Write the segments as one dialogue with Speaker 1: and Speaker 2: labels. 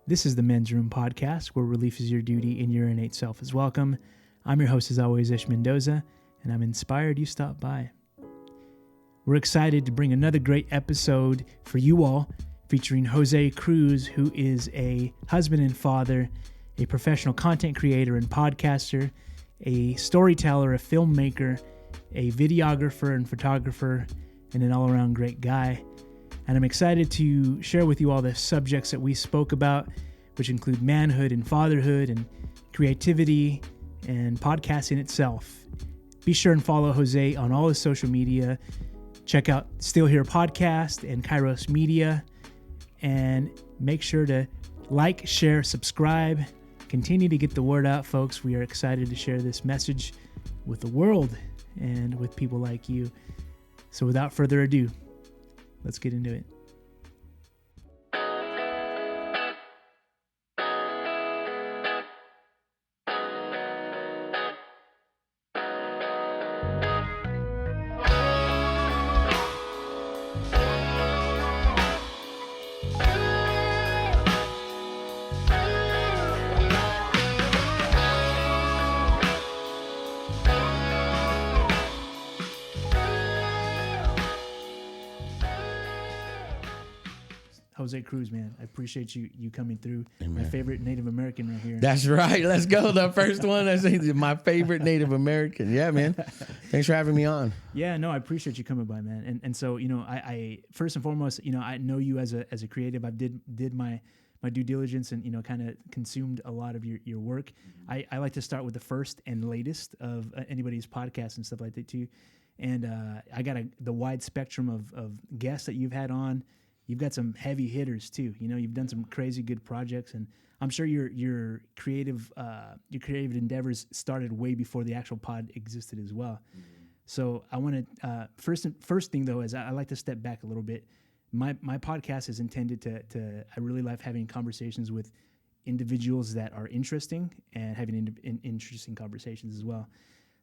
Speaker 1: This is the Men's Room Podcast, where relief is your duty and your innate self is welcome. I'm your host, as always, Ish Mendoza, and I'm inspired you stopped by. We're excited to bring another great episode for you all, featuring Jose Cruz, who is a husband and father, a professional content creator and podcaster, a storyteller, a filmmaker, a videographer and photographer, and an all-around great guy. And I'm excited to share with you all the subjects that we spoke about, which include manhood and fatherhood and creativity and podcasting itself. Be sure and follow Jose on all his social media. Check out Still Here Podcast and Kairos Media. And make sure to like, share, subscribe. Continue to get the word out, folks. We are excited to share this message with the world and with people like you. So without further ado, let's get into it. Jose Cruz, man, I appreciate you coming through. Amen. My favorite Native American right here.
Speaker 2: That's right. Let's go. The first one. That's my favorite Native American. Yeah, man. Thanks for having me on.
Speaker 1: Yeah, no, I appreciate you coming by, man. And so, you know, I first and foremost, you know, I know you as a creative. I did my due diligence and, you know, kind of consumed a lot of your work. I like to start with the first and latest of anybody's podcast and stuff like that too. And I got the wide spectrum of guests that you've had on. You've got some heavy hitters too. You know, you've done some crazy good projects, and I'm sure your creative endeavors started way before the actual pod existed as well. Mm-hmm. So I want to first thing though is I like to step back a little bit. My podcast is intended to I really love having conversations with individuals that are interesting and having interesting conversations as well.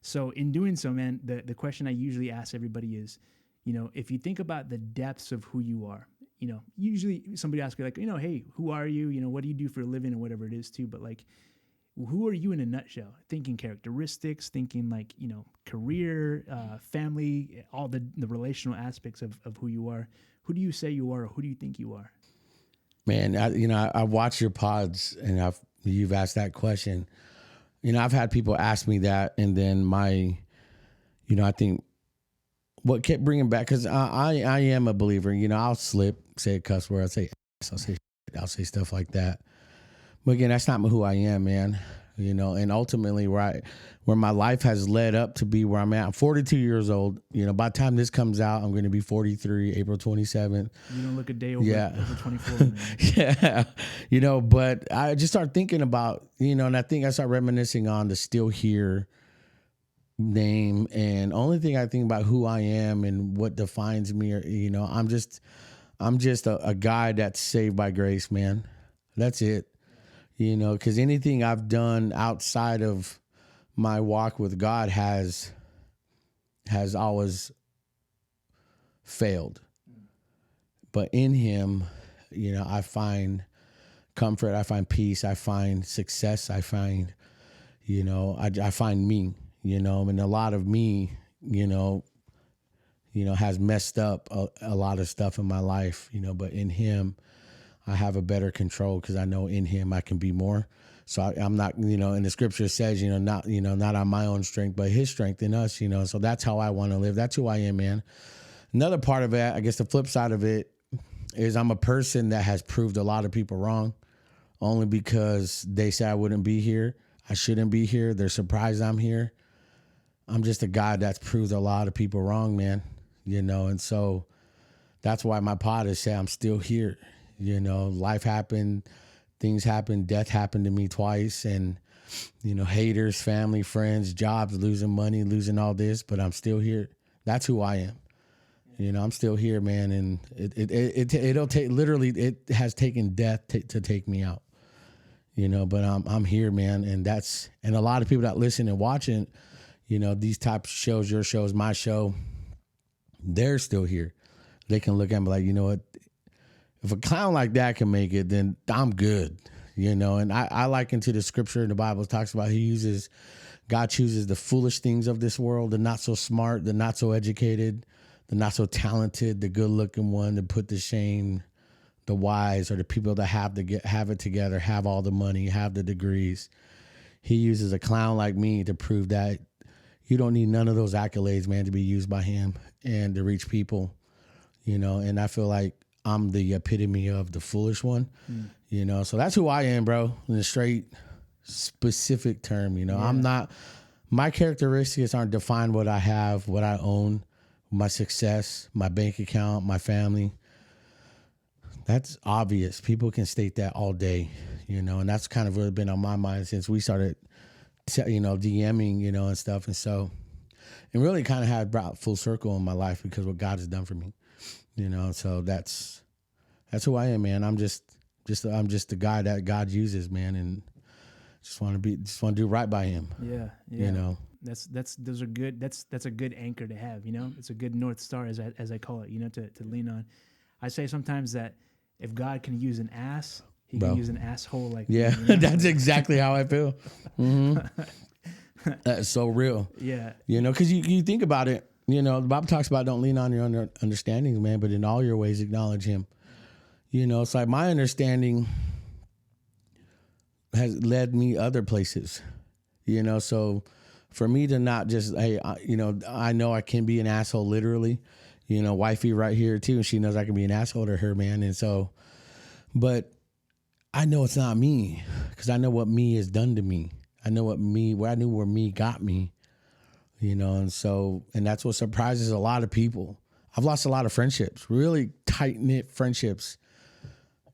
Speaker 1: So in doing so, man, the question I usually ask everybody is, you know, if you think about the depths of who you are. You know, usually somebody asks you like, you know, hey, who are you? You know, what do you do for a living or whatever it is too? But like, who are you in a nutshell? Thinking characteristics, thinking like, you know, career, family, all the relational aspects of who you are. Who do you say you are or who do you think you are?
Speaker 2: Man, I watch your pods and you've asked that question. You know, I've had people ask me that, and then I think what kept bringing back, because I am a believer. You know, I'll slip, say a cuss word, I'll say I'll say stuff like that. But again, that's not who I am, man. You know, and ultimately where my life has led up to be where I'm at. I'm 42 years old. You know, by the time this comes out, I'm going to be 43, April 27th.
Speaker 1: You don't look a day over 24. Man.
Speaker 2: Yeah. You know, but I just start thinking about, you know, and I think I start reminiscing on the Still Here name, and only thing I think about who I am and what defines me, or, you know, I'm just a guy that's saved by grace, man. That's it. You know, because anything I've done outside of my walk with God has always failed. But in Him, you know, I find comfort, I find peace, I find success, I find, you know, I find me. You know, and a lot of me, you know, has messed up a lot of stuff in my life, you know, but in Him, I have a better control because I know in Him I can be more. So I'm not, you know, and the scripture says, not on my own strength, but His strength in us, you know, so that's how I want to live. That's who I am, man. Another part of it, I guess the flip side of it is I'm a person that has proved a lot of people wrong only because they say I wouldn't be here. I shouldn't be here. They're surprised I'm here. I'm just a guy that's proved a lot of people wrong, man, you know, and so that's why my pod is say I'm still here. You know, life happened, things happened, death happened to me twice, and, you know, haters, family, friends, jobs, losing money, losing all this, but I'm still here. That's who I am. You know, I'm still here, man, and it'll take, literally, it has taken death to take me out. You know, but I'm here, man, and a lot of people that listen and watching, you know, these type of shows, your shows, my show, they're still here. They can look at me like, you know what, if a clown like that can make it, then I'm good, you know. And I liken to the scripture in the Bible talks about God chooses the foolish things of this world, the not so smart, the not so educated, the not so talented, the good looking one, to put to shame the wise, or the people that have it together, have all the money, have the degrees. He uses a clown like me to prove that you don't need none of those accolades, man, to be used by him and to reach people, you know. And I feel like I'm the epitome of the foolish one, you know. So that's who I am, bro, in a straight, specific term, you know. I'm not, my characteristics aren't defined what I have, what I own, my success, my bank account, my family. That's obvious. People can state that all day, you know, and that's kind of really been on my mind since we started, DMing, you know, and stuff. And so, and really kind of had brought full circle in my life because what God has done for me, you know. So that's who I am, man. I'm just the guy that God uses, man, and just want to do right by him.
Speaker 1: Yeah.
Speaker 2: You know.
Speaker 1: Those are good. That's a good anchor to have, you know. It's a good North Star, as I call it, you know, to lean on. I say sometimes that if God can use an ass, he can use an asshole like
Speaker 2: me, you know? That's exactly how I feel. Mm-hmm. That's so real.
Speaker 1: Yeah.
Speaker 2: You know, because you think about it, you know, the Bible talks about don't lean on your understandings, man, but in all your ways acknowledge him. You know, it's like my understanding has led me other places, you know. So for me to not just, hey, I know I can be an asshole literally. You know, wifey right here too, and she knows I can be an asshole to her, man. And so, but I know it's not me, because I know what me has done to me. I know where me got me, you know. And so, and that's what surprises a lot of people. I've lost a lot of friendships, really tight knit friendships,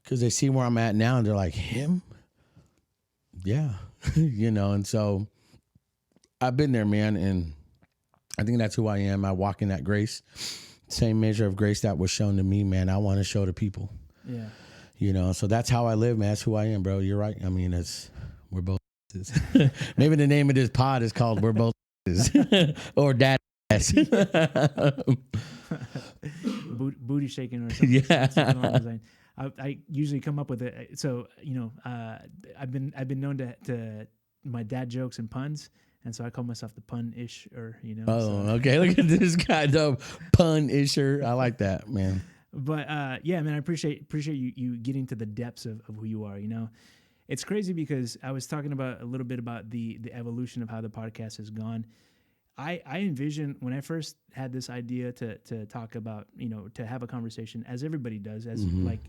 Speaker 2: because they see where I'm at now and they're like, him? Yeah, you know. And so I've been there, man. And I think that's who I am. I walk in that grace. Same measure of grace that was shown to me, man, I want to show to people. Yeah. You know, so that's how I live, man. That's who I am, bro. You're right. I mean, we're both maybe the name of this pod is called We're Both or Dad.
Speaker 1: Booty shaking or something. Yeah. I usually come up with it. So, you know, I've been known to my dad jokes and puns. And so I call myself the pun-isher, you know.
Speaker 2: Oh, so. Okay. Look at this guy, the pun-isher. I like that, man.
Speaker 1: But yeah, man, I appreciate you getting to the depths of who you are, you know. It's crazy because I was talking about a little bit about the evolution of how the podcast has gone. I envision when I first had this idea to talk about, you know, to have a conversation, as everybody does, as like,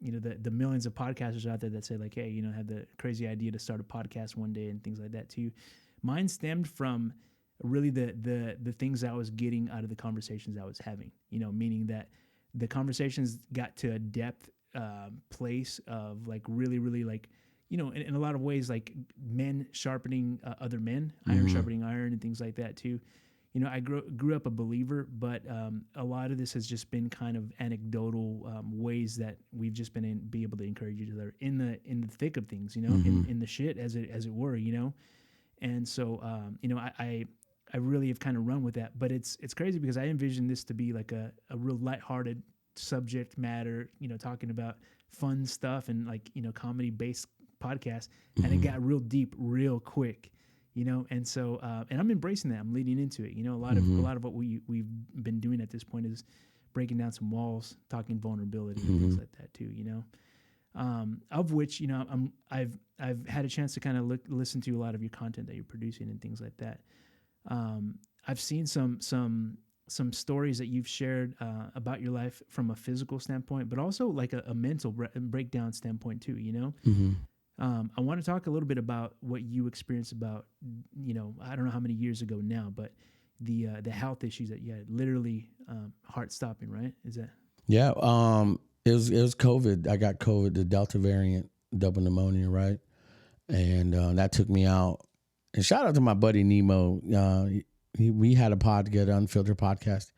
Speaker 1: you know, the millions of podcasters out there that say like, hey, you know, have the crazy idea to start a podcast one day and things like that too. Mine stemmed from really the things I was getting out of the conversations I was having, you know, meaning that the conversations got to a depth place of like really, really like, you know, in a lot of ways, like men sharpening other men, iron sharpening iron and things like that too. You know, I grew up a believer, but a lot of this has just been kind of anecdotal ways that we've just been be able to encourage each other in the thick of things, you know, in the shit as it were, you know. And so, you know, I really have kind of run with that, but it's crazy because I envision this to be like a real lighthearted subject matter, you know, talking about fun stuff and like, you know, comedy based podcast. And it got real deep real quick, you know? And so, and I'm embracing that. I'm leading into it. You know, a lot of what we've been doing at this point is breaking down some walls, talking vulnerability and things like that too, you know? Of which, you know, I've had a chance to kind of listen to a lot of your content that you're producing and things like that. I've seen some stories that you've shared about your life from a physical standpoint, but also like a mental breakdown standpoint too, you know? I want to talk a little bit about what you experienced about, you know, I don't know how many years ago now, but the health issues that you had, literally heart stopping, right? Is that?
Speaker 2: Yeah. It was COVID. I got COVID, the Delta variant, double pneumonia, right? And that took me out. And shout out to my buddy Nemo. We had a pod together, Unfiltered Podcast.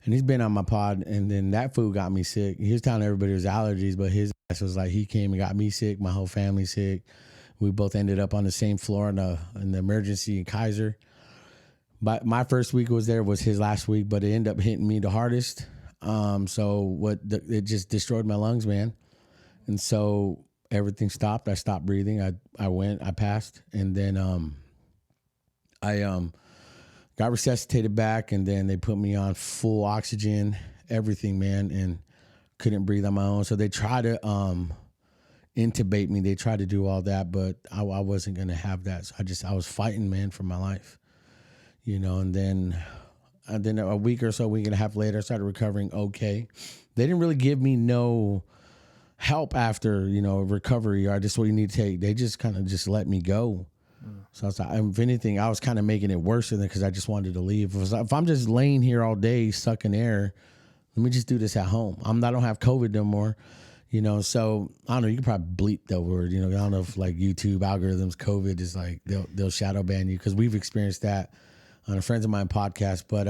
Speaker 2: And he's been on my pod. And then that fool got me sick. He was telling everybody it was allergies, but his ass was like, he came and got me sick, my whole family sick. We both ended up on the same floor in the emergency in Kaiser. But my first week was there was his last week, but it ended up hitting me the hardest. It just destroyed my lungs, man. And so everything stopped. I stopped breathing. I passed. And then I got resuscitated back, and then they put me on full oxygen, everything, man, and couldn't breathe on my own. So they tried to intubate me. They tried to do all that, but I wasn't going to have that. So I was fighting, man, for my life, and then a week and a half later, I started recovering okay. They didn't really give me no help after, recovery, or this is what you need to take. They just kind of just let me go. So I was like, if anything, I was kind of making it worse than because I just wanted to leave. If I'm just laying here all day sucking air, let me just do this at home. I don't have COVID no more, So I don't know. You can probably bleep that word. I don't know if like YouTube algorithms, COVID is like they'll shadow ban you, because we've experienced that on a Friends of Mine podcast. But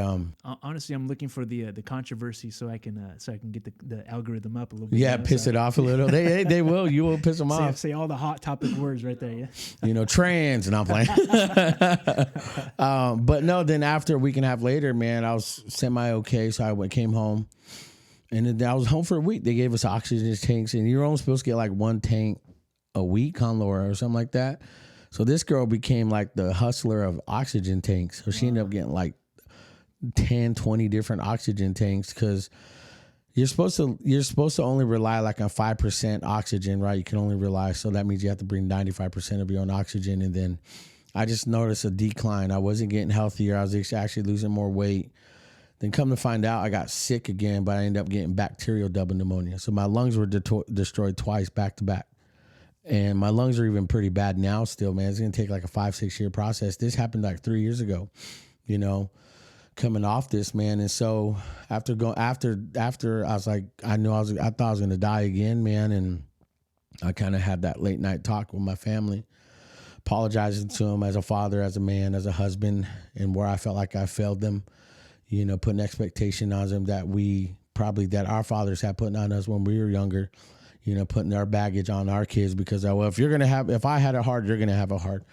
Speaker 1: honestly, I'm looking for the controversy so I can get the algorithm up a little bit.
Speaker 2: Yeah, piss it off a little. They will. You will piss them off.
Speaker 1: Say all the hot topic words right there. Yeah.
Speaker 2: Trans, and I'm playing. But no. Then after a week and a half later, man, I was semi okay. So I came home, and then I was home for a week. They gave us oxygen tanks, and you're only supposed to get like one tank a week on Laura or something like that. So this girl became like the hustler of oxygen tanks. So she ended up getting like 10, 20 different oxygen tanks, because you're supposed to only rely like on 5% oxygen, right? You can only rely. So that means you have to bring 95% of your own oxygen. And then I just noticed a decline. I wasn't getting healthier. I was actually losing more weight. Then come to find out, I got sick again, but I ended up getting bacterial double pneumonia. So my lungs were destroyed twice back to back. And my lungs are even pretty bad now still, man. It's going to take like a 5-6 year process. This happened like 3 years ago, coming off this, man. And so after I was like, I thought I was going to die again, man. And I kind of had that late night talk with my family, apologizing to them as a father, as a man, as a husband, and where I felt like I failed them, putting expectation on them that our fathers had put on us when we were younger. Putting our baggage on our kids, because if I had it hard, you're going to have it hard,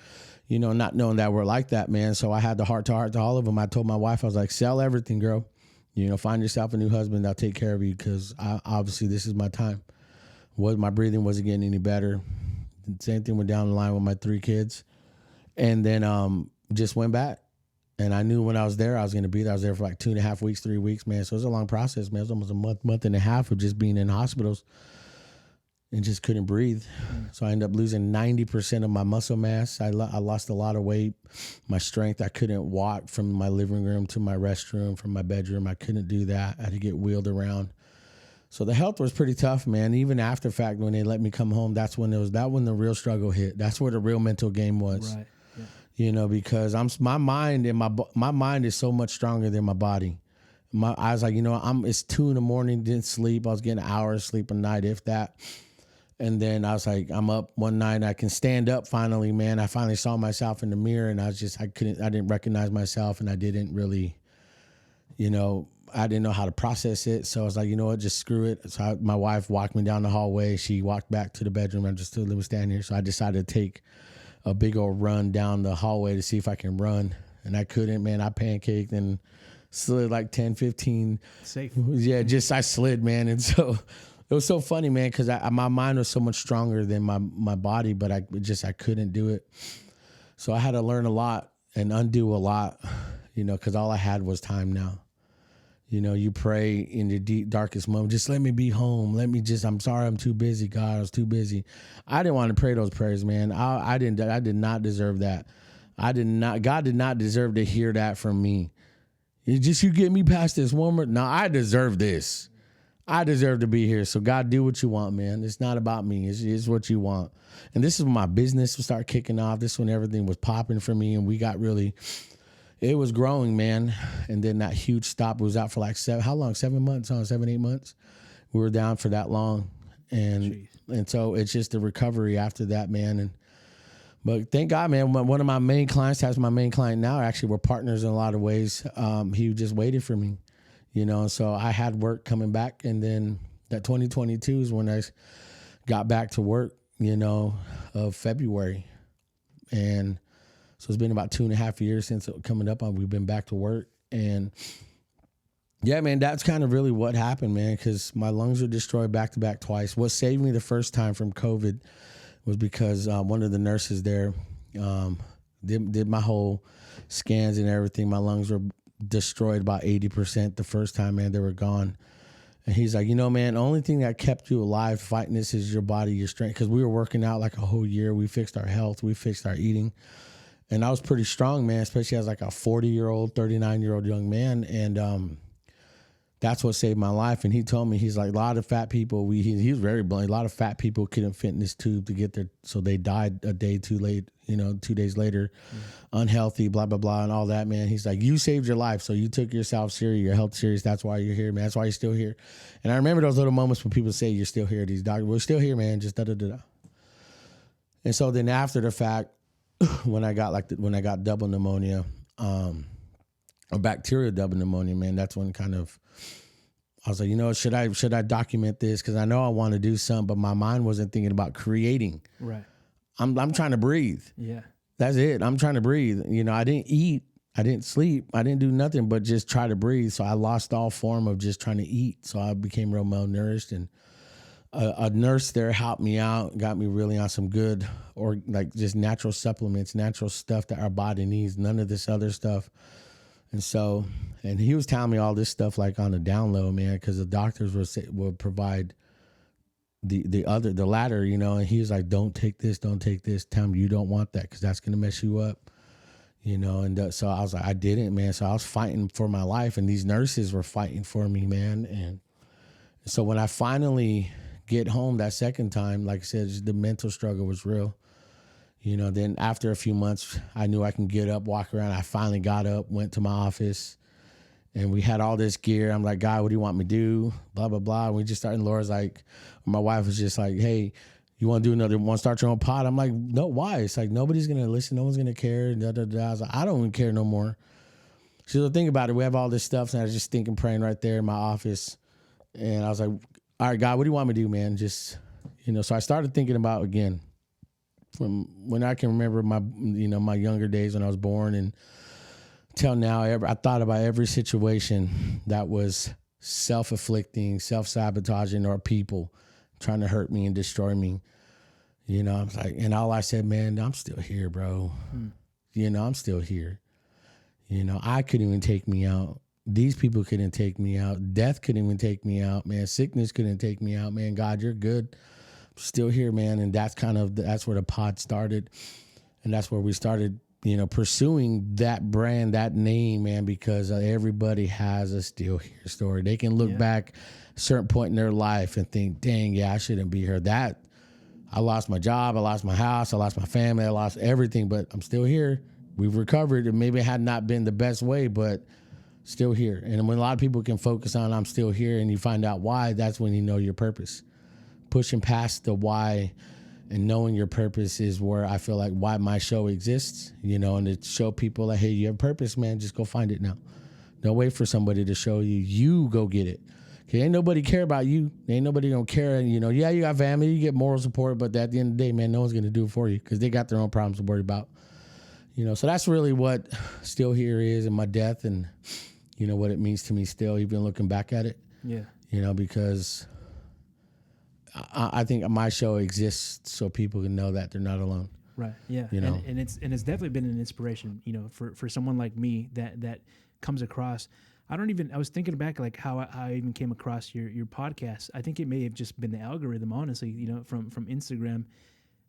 Speaker 2: not knowing that we're like that, man. So I had the heart to heart to all of them. I told my wife, I was like, sell everything, girl, find yourself a new husband. I'll take care of you, because obviously this is my time. My breathing wasn't getting any better. Same thing went down the line with my 3 kids. And then just went back. And I knew when I was there, I was going to be there. I was there for like 2.5 weeks, 3 weeks, man. So it was a long process, man. It was almost a month and a half of just being in hospitals and just couldn't breathe. So I ended up losing 90% of my muscle mass. I lost a lot of weight. My strength, I couldn't walk from my living room to my restroom, from my bedroom. I couldn't do that. I had to get wheeled around. So the health was pretty tough, man. Even after the fact, when they let me come home, that's when the real struggle hit. That's where the real mental game was. Right. Yeah. Because my mind is so much stronger than my body. I was like, it's 2 a.m, didn't sleep. I was getting hours sleep a night, if that. And then I was like, I'm up one night, I can stand up finally, man. I finally saw myself in the mirror, and I didn't recognize myself, and I didn't really, I didn't know how to process it. So I was like, you know what, just screw it. So my wife walked me down the hallway. She walked back to the bedroom. I just still was standing here. So I decided to take a big old run down the hallway to see if I can run. And I couldn't, man. I pancaked and slid like 10, 15.
Speaker 1: Safe.
Speaker 2: Yeah, I slid, man. And so it was so funny, man, because my mind was so much stronger than my body, but I couldn't do it. So I had to learn a lot and undo a lot, because all I had was time now. You pray in the deep, darkest moment, just let me be home. I'm sorry, I'm too busy, God, I was too busy. I didn't want to pray those prayers, man. I did not deserve that. God did not deserve to hear that from me. It's just, you get me past this one more. No, I deserve this. I deserve to be here. So God, do what you want, man. It's not about me. It's what you want. And this is when my business would start kicking off. This is when everything was popping for me, and it was growing, man. And then that huge stop was out for like 7 months, 7, 8 months. We were down for that long. And so it's just the recovery after that, man. But thank God, man, one of my main clients, that's my main client now, actually we're partners in a lot of ways. He just waited for me. So I had work coming back, and then that 2022 is when I got back to work, of February. And so it's been about 2.5 years since coming up. We've been back to work, and Yeah, man, that's kind of really what happened, man, because my lungs were destroyed back to back twice. What saved me the first time from COVID was because one of the nurses there did my whole scans and everything. My lungs were destroyed about 80% the first time, man. They were gone. And he's like, man, the only thing that kept you alive fighting this is your body, your strength. Because we were working out like a whole year. We fixed our health. We fixed our eating. And I was pretty strong, man, especially as like a 40-year-old, 39-year-old young man. And that's what saved my life. And he told me, he's like, a lot of fat people, he was very blunt. A lot of fat people couldn't fit in this tube to get there. So they died a day too late, 2 days later, unhealthy, blah, blah, blah, and all that, man. He's like, you saved your life. So you took yourself serious, your health serious. That's why you're here, man. That's why you're still here. And I remember those little moments when people say, you're still here. These doctors, we're still here, man. Just da-da-da-da. And so then after the fact, when I got double pneumonia, or bacterial double pneumonia, man, that's when kind of, I was like, should I document this? Because I know I want to do something, but my mind wasn't thinking about creating.
Speaker 1: Right.
Speaker 2: I'm trying to breathe.
Speaker 1: Yeah.
Speaker 2: That's it. I'm trying to breathe. I didn't eat. I didn't sleep. I didn't do nothing but just try to breathe. So I lost all form of just trying to eat. So I became real malnourished. And a nurse there helped me out, got me really on some good, or like just natural supplements, natural stuff that our body needs, none of this other stuff. And he was telling me all this stuff like on the down low, man, because the doctors would provide the latter, and he was like, don't take this. Tell him you don't want that because that's going to mess you up, and so I was like, I didn't, man. So I was fighting for my life, and these nurses were fighting for me, man. And so when I finally get home that second time, like I said, the mental struggle was real. Then after a few months, I knew I can get up, walk around. I finally got up, went to my office, and we had all this gear. I'm like, God, what do you want me to do? Blah, blah, blah. And we just started, and Laura's like, my wife was just like, hey, you want to start your own pod? I'm like, no, why? It's like, nobody's going to listen. No one's going to care. Da, da, da. I was like, I don't even care no more. She's like, think about it. We have all this stuff. And I was just thinking, praying right there in my office. And I was like, all right, God, what do you want me to do, man? Just, so I started thinking about, again, from when I can remember my younger days when I was born and till now, I thought about every situation that was self-afflicting, self-sabotaging, or people trying to hurt me and destroy me. I was like, and all I said, man, I'm still here, bro. I'm still here. I couldn't even take me out. These people couldn't take me out. Death couldn't even take me out, man. Sickness couldn't take me out, man. God, you're good. Still here, man. And that's where the pod started. And that's where we started, pursuing that brand, that name, man, because everybody has a still here story. They can look back a certain point in their life and think, dang, yeah, I shouldn't be here. I lost my job. I lost my house. I lost my family. I lost everything, but I'm still here. We've recovered. And maybe it had not been the best way, but still here. And when a lot of people can focus on I'm still here and you find out why, that's when you know your purpose. Pushing past the why and knowing your purpose is where I feel like why my show exists, and to show people like, hey, you have purpose, man, just go find it now. Don't wait for somebody to show you. You go get it. Okay, ain't nobody care about you. Ain't nobody gonna care. And, yeah, you got family, you get moral support, but at the end of the day, man, no one's gonna do it for you because they got their own problems to worry about. So that's really what Still Here is and my death and, what it means to me still, even looking back at it.
Speaker 1: Yeah.
Speaker 2: Because I think my show exists so people can know that they're not alone.
Speaker 1: Right. Yeah. And it's definitely been an inspiration, for someone like me that comes across. I was thinking back like how I even came across your podcast. I think it may have just been the algorithm, honestly, from Instagram,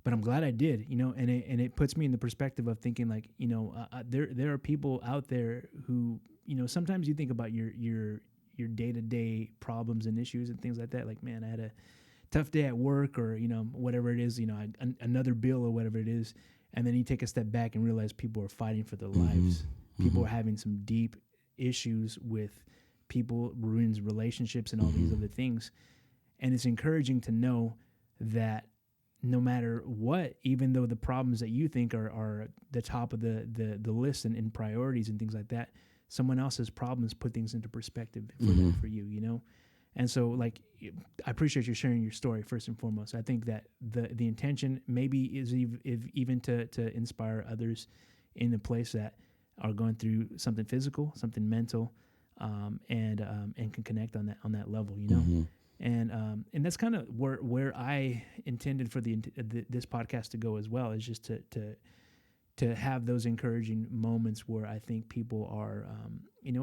Speaker 1: but I'm glad I did, and it puts me in the perspective of thinking like, there are people out there who, sometimes you think about your day-to-day problems and issues and things like that. Like, man, I had a tough day at work or, whatever it is, another bill or whatever it is. And then you take a step back and realize people are fighting for their lives. People are having some deep issues with people, ruins relationships and all these other things. And it's encouraging to know that no matter what, even though the problems that you think are the top of the list and priorities and things like that, someone else's problems put things into perspective for you, And so, like, I appreciate you sharing your story first and foremost. I think that the intention maybe is even to inspire others in the place that are going through something physical, something mental, and can connect on that level, you know.
Speaker 2: Mm-hmm.
Speaker 1: And that's kind of where I intended for this podcast to go as well, is just to have those encouraging moments where I think people are,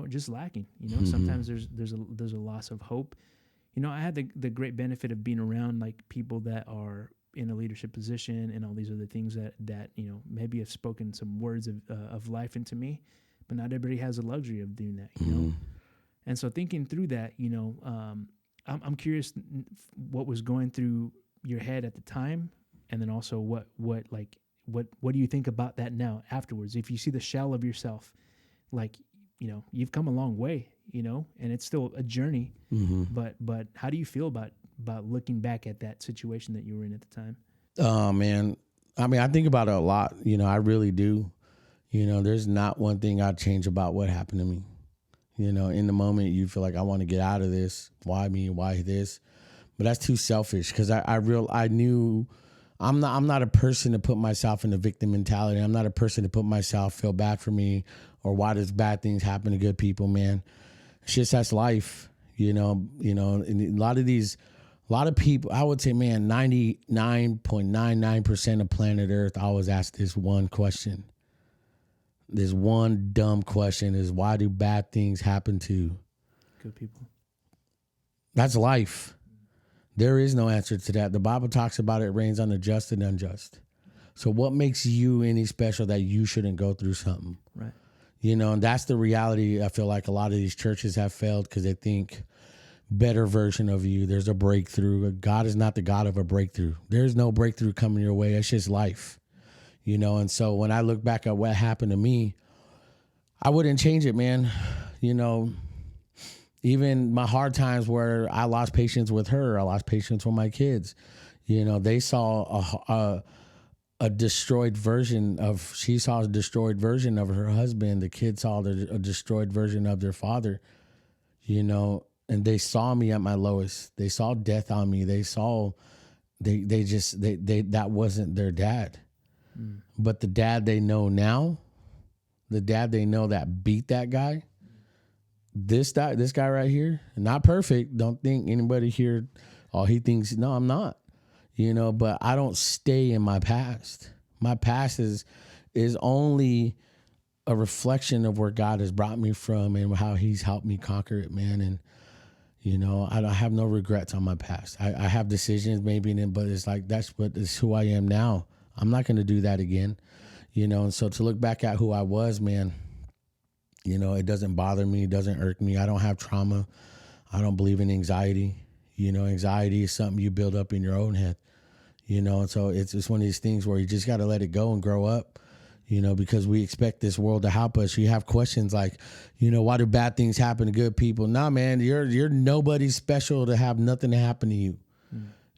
Speaker 1: just lacking. You know,
Speaker 2: Mm-hmm.
Speaker 1: sometimes there's a loss of hope. You know, I had the great benefit of being around like people that are in a leadership position and all these other things that maybe have spoken some words of life into me, but not everybody has the luxury of doing that. You know, and so thinking through that, I'm curious what was going through your head at the time, and then also what do you think about that now afterwards? If you see the shell of yourself, like, you've come a long way, and it's still a journey.
Speaker 2: Mm-hmm.
Speaker 1: But how do you feel about looking back at that situation that you were in at the time?
Speaker 2: Oh man, I mean, I think about it a lot. I really do. There's not one thing I'd change about what happened to me. In the moment you feel like I want to get out of this. Why me? Why this? But that's too selfish, because I knew I'm not a person to put myself in a victim mentality. I'm not a person to put myself feel bad for me, or why does bad things happen to good people, man. It's just, that's life, and a lot of people, I would say, man, 99.99% of planet Earth always ask this one question. This one dumb question is, why do bad things happen to
Speaker 1: good people?
Speaker 2: That's life. There is no answer to that. The Bible talks about it rains on the just and unjust. So what makes you any special that you shouldn't go through something?
Speaker 1: Right.
Speaker 2: And that's the reality. I feel like a lot of these churches have failed because they think better version of you. There's a breakthrough. God is not the God of a breakthrough. There's no breakthrough coming your way. It's just life. And so when I look back at what happened to me, I wouldn't change it, man. Even my hard times where I lost patience with her, I lost patience with my kids. They saw a destroyed version of, she saw a destroyed version of her husband. The kids saw a destroyed version of their father, and they saw me at my lowest. They saw death on me. They saw, they that wasn't their dad. But the dad they know now, the dad they know that beat that guy, this guy right here, not perfect. Don't think anybody here, he thinks, no, I'm not. But I don't stay in my past. My past is only a reflection of where God has brought me from and how he's helped me conquer it, man. And, I have no regrets on my past. I have decisions maybe, but it's like, it's who I am now. I'm not going to do that again, and so to look back at who I was, man, it doesn't bother me. It doesn't irk me. I don't have trauma. I don't believe in anxiety. Anxiety is something you build up in your own head, and so it's one of these things where you just got to let it go and grow up, because we expect this world to help us. You have questions like, why do bad things happen to good people? Nah, man, you're nobody special to have nothing happen to you.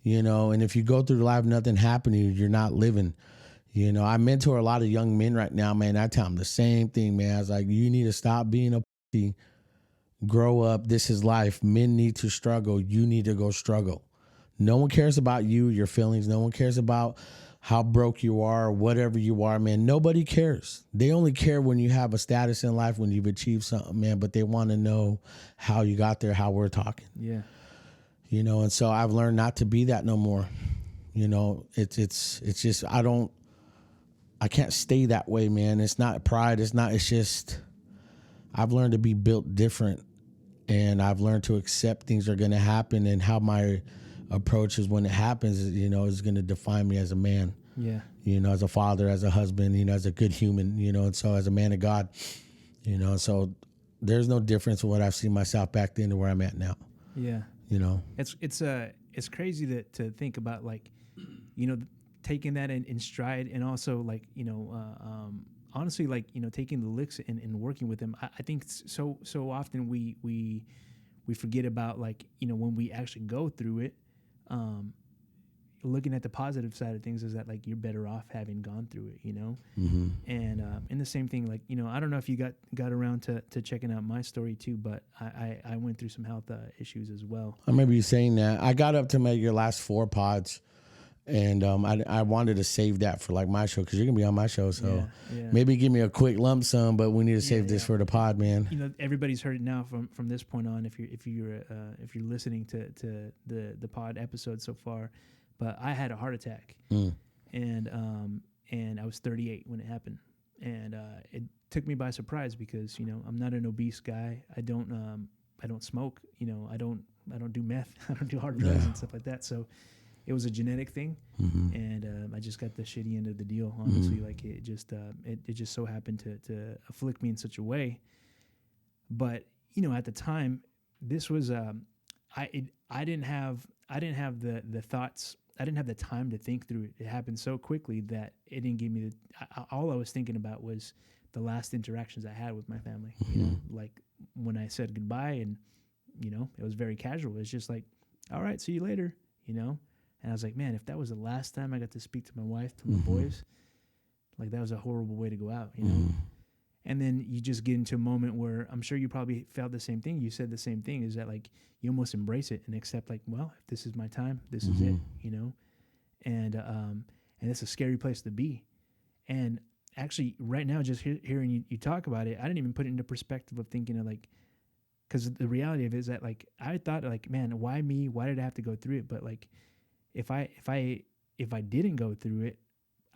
Speaker 2: And if you go through life, nothing happened to you, you're not living. I mentor a lot of young men right now, man. I tell them the same thing, man. I was like, you need to stop being a pussy, grow up. This is life. Men need to struggle. You need to go struggle. No one cares about you, your feelings. No one cares about how broke you are, whatever you are, man. Nobody cares. They only care when you have a status in life, when you've achieved something, man. But they want to know how you got there, how we're talking.
Speaker 1: Yeah.
Speaker 2: And so I've learned not to be that no more. It's just, I can't stay that way, man. It's not pride. It's just, I've learned to be built different, and I've learned to accept things are going to happen, and how my approach is when it happens, is going to define me as a man.
Speaker 1: Yeah.
Speaker 2: As a father, as a husband, as a good human, and so as a man of God, so there's no difference in what I've seen myself back then to where I'm at now.
Speaker 1: Yeah. It's crazy to think about, like, taking that in stride, and also like, honestly, like, taking the licks and working with them. I think so often we forget about, like, when we actually go through it, looking at the positive side of things is that, like, you're better off having gone through it,
Speaker 2: Mm-hmm.
Speaker 1: And the same thing, like, I don't know if you got around to checking out my story too, but I went through some health issues as well.
Speaker 2: I remember you saying that. I got up to make your last 4 pods, And I wanted to save that for like my show, because you're gonna be on my show, so
Speaker 1: Yeah.
Speaker 2: maybe give me a quick lump sum, but we need to save this for the pod, man.
Speaker 1: You know, everybody's heard it now from this point on. If you're listening to the pod episode so far, but I had a heart attack, and I was 38 when it happened, and it took me by surprise because, you know, I'm not an obese guy. I don't smoke. You know, I don't do meth. I don't do hard drugs and stuff like that. So it was a genetic thing, and I just got the shitty end of the deal. Honestly, like it just so happened to afflict me in such a way. But you know, at the time, this was I didn't have the thoughts. I didn't have the time to think through it. It happened so quickly that it didn't give me all I was thinking about was the last interactions I had with my family. You know, like when I said goodbye, and you know, it was very casual. It's just like, all right, see you later. You know. And I was like, man, if that was the last time I got to speak to my wife, to my boys, like that was a horrible way to go out, you know? And then you just get into a moment where I'm sure you probably felt the same thing. You said the same thing, is that like you almost embrace it and accept like, well, if this is my time, this is it, you know? And it's a scary place to be. And actually right now, just hearing you talk about it, I didn't even put it into perspective of thinking of like, because the reality of it is that like, I thought like, man, why me? Why did I have to go through it? But like, if I didn't go through it,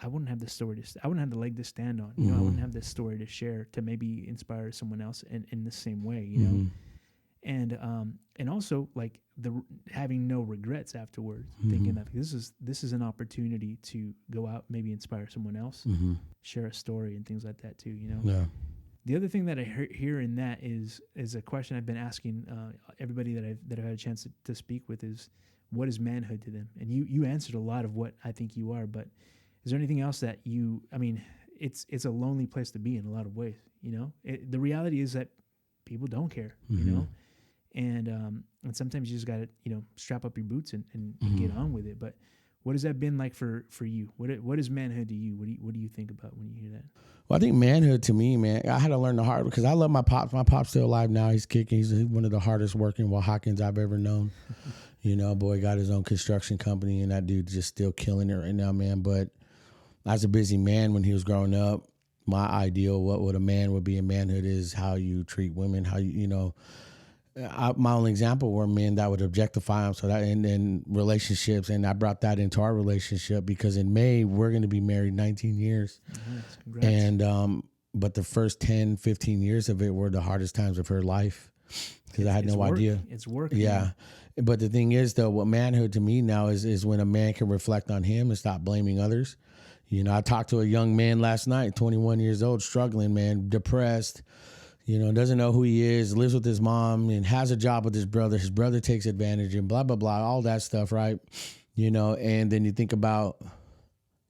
Speaker 1: I wouldn't have the story I wouldn't have the leg to stand on. You know, I wouldn't have this story to share to maybe inspire someone else in the same way. You know, and also like having no regrets afterwards, thinking that this is an opportunity to go out, maybe inspire someone else, share a story and things like that too. You know.
Speaker 2: Yeah.
Speaker 1: The other thing that I hear in that is a question I've been asking everybody that I've had a chance to speak with is, what is manhood to them? And you answered a lot of what I think you are, but is there anything else that it's a lonely place to be in a lot of ways, you know? The reality is that people don't care, you know? And sometimes you just got to, you know, strap up your boots and get on with it. But what has that been like for you? What is manhood to you? What do you think about when you hear that?
Speaker 2: Well, I think manhood to me, man, I had to learn the hard, because I love my pops. My pop's still alive now. He's kicking. He's one of the hardest working Oaxacans I've ever known. You know, boy got his own construction company, and that dude's just still killing it right now, man. But as a busy man when he was growing up, my ideal, what a man would be in manhood is how you treat women, how you know. My only example were men that would objectify them, so that in relationships, and I brought that into our relationship because in May we're going to be married 19 years.
Speaker 1: Nice. Congrats.
Speaker 2: And but the first 10, 15 years of it were the hardest times of her life because I had no idea.
Speaker 1: It's work.
Speaker 2: Yeah. Man. But the thing is, though, what manhood to me now is when a man can reflect on him and stop blaming others. You know, I talked to a young man last night, 21 years old, struggling, man, depressed, you know, doesn't know who he is, lives with his mom and has a job with his brother. His brother takes advantage and blah, blah, blah, all that stuff, right? You know, and then you think about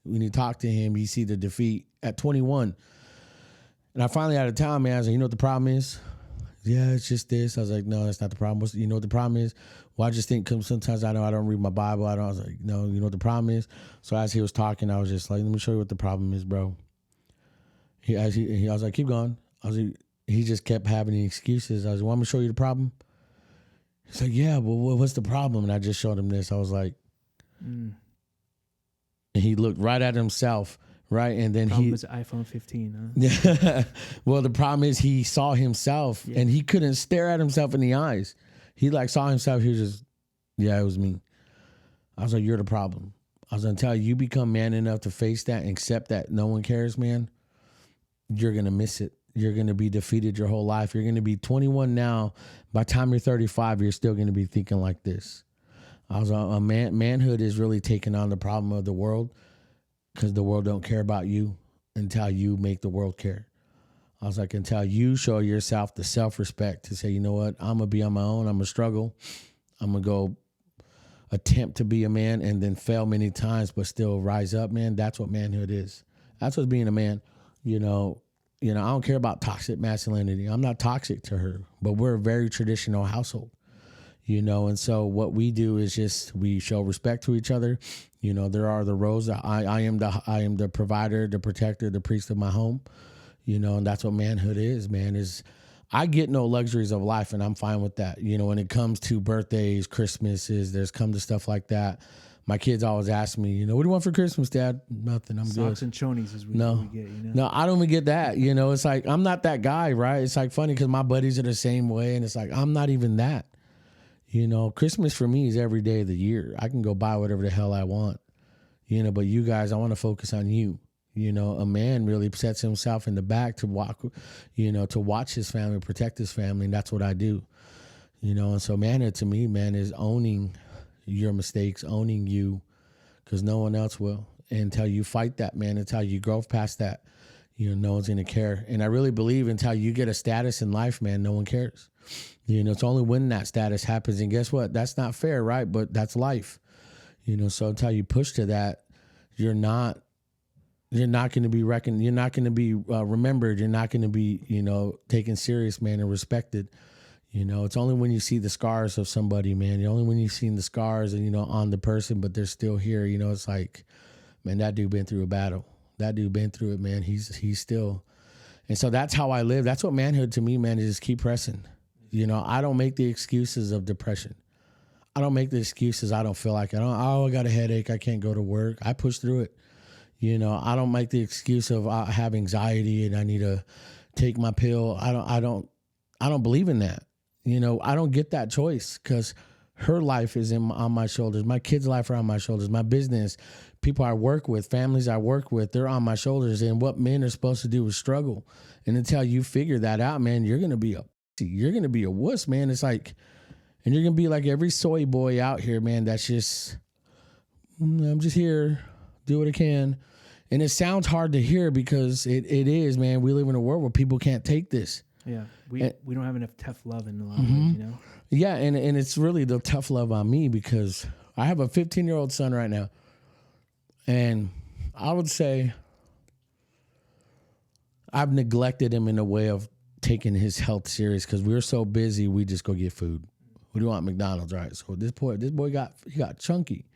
Speaker 2: when you talk to him, you see the defeat at 21. And I finally had to tell him, man, I was like, you know what the problem is? Yeah, it's just this. I was like, no, that's not the problem. You know what the problem is? Well, I just think sometimes I know I don't read my Bible. I was like, no, you know what the problem is? So as he was talking, I was just like, let me show you what the problem is, bro. I was like, keep going. I was like, he just kept having excuses. I was like, want me to show you the problem? He's like, yeah, well, what's the problem? And I just showed him this. I was like, and he looked right at himself. Right, and then
Speaker 1: problem is iPhone 15, huh?
Speaker 2: Yeah. Well, the problem is he saw himself, and he couldn't stare at himself in the eyes. He like saw himself. He was just, yeah, it was me. I was like, you're the problem. I was gonna tell you become man enough to face that and accept that no one cares, man. You're gonna miss it. You're gonna be defeated your whole life. You're gonna be 21 now. By the time you're 35, you're still gonna be thinking like this. I was manhood is really taking on the problem of the world. Because the world don't care about you until you make the world care. I was like, until you show yourself the self-respect to say, you know what, I'm going to be on my own. I'm going to struggle. I'm going to go attempt to be a man and then fail many times, but still rise up, man. That's what manhood is. That's what's being a man. You know, I don't care about toxic masculinity. I'm not toxic to her, but we're a very traditional household. You know, and so what we do is just we show respect to each other. You know, there are the roles. I am the provider, the protector, the priest of my home. You know, and that's what manhood is. Man, is I get no luxuries of life, and I'm fine with that. You know, when it comes to birthdays, Christmases, there's come to stuff like that. My kids always ask me, you know, what do you want for Christmas, Dad? Nothing. I'm good.
Speaker 1: Socks and chonies is what
Speaker 2: No.
Speaker 1: we get, you know?
Speaker 2: No, I don't even get that. You know, it's like, I'm not that guy, right? It's like funny because my buddies are the same way. And it's like, I'm not even that. You know, Christmas for me is every day of the year. I can go buy whatever the hell I want, you know, but you guys, I want to focus on you. You know, a man really sets himself in the back to walk, you know, to watch his family, protect his family. And that's what I do, you know. And so manhood to me, man, is owning your mistakes, owning you, because no one else will. And until you fight that, man, until you grow past that, you know, no one's going to care. And I really believe until you get a status in life, man, no one cares. You know, it's only when that status happens. And guess what? That's not fair, right? But that's life. You know, so until you push to that, you're not going to be reckoned. You're not going to be remembered. You're not going to be, you know, taken serious, man, and respected. You know, it's only when you see the scars of somebody, man. Only when you've seen the scars and, you know, on the person, but they're still here. You know, it's like, man, that dude been through a battle. That dude been through it, man. He's still. And so that's how I live. That's what manhood to me, man, is just keep pressing. You know, I don't make the excuses of depression. I don't make the excuses. I don't feel like it. I got a headache. I can't go to work. I push through it. You know, I don't make the excuse of I have anxiety and I need to take my pill. I don't believe in that. You know, I don't get that choice because her life is on my shoulders. My kids' life are on my shoulders. My business, people I work with, families I work with, they're on my shoulders. And what men are supposed to do is struggle. And until you figure that out, man, you're going to be a wuss, man. It's like, and you're going to be like every soy boy out here, man, that's just, I'm just here, do what I can. And it sounds hard to hear because it is, man. We live in a world where people can't take this.
Speaker 1: Yeah, we don't have enough tough love in a lot of ways, you know?
Speaker 2: Yeah, and it's really the tough love on me because I have a 15-year-old son right now. And I would say I've neglected him in a way of taking his health serious because we're so busy, we just go get food. What do you want? McDonald's, right? So this boy got chunky.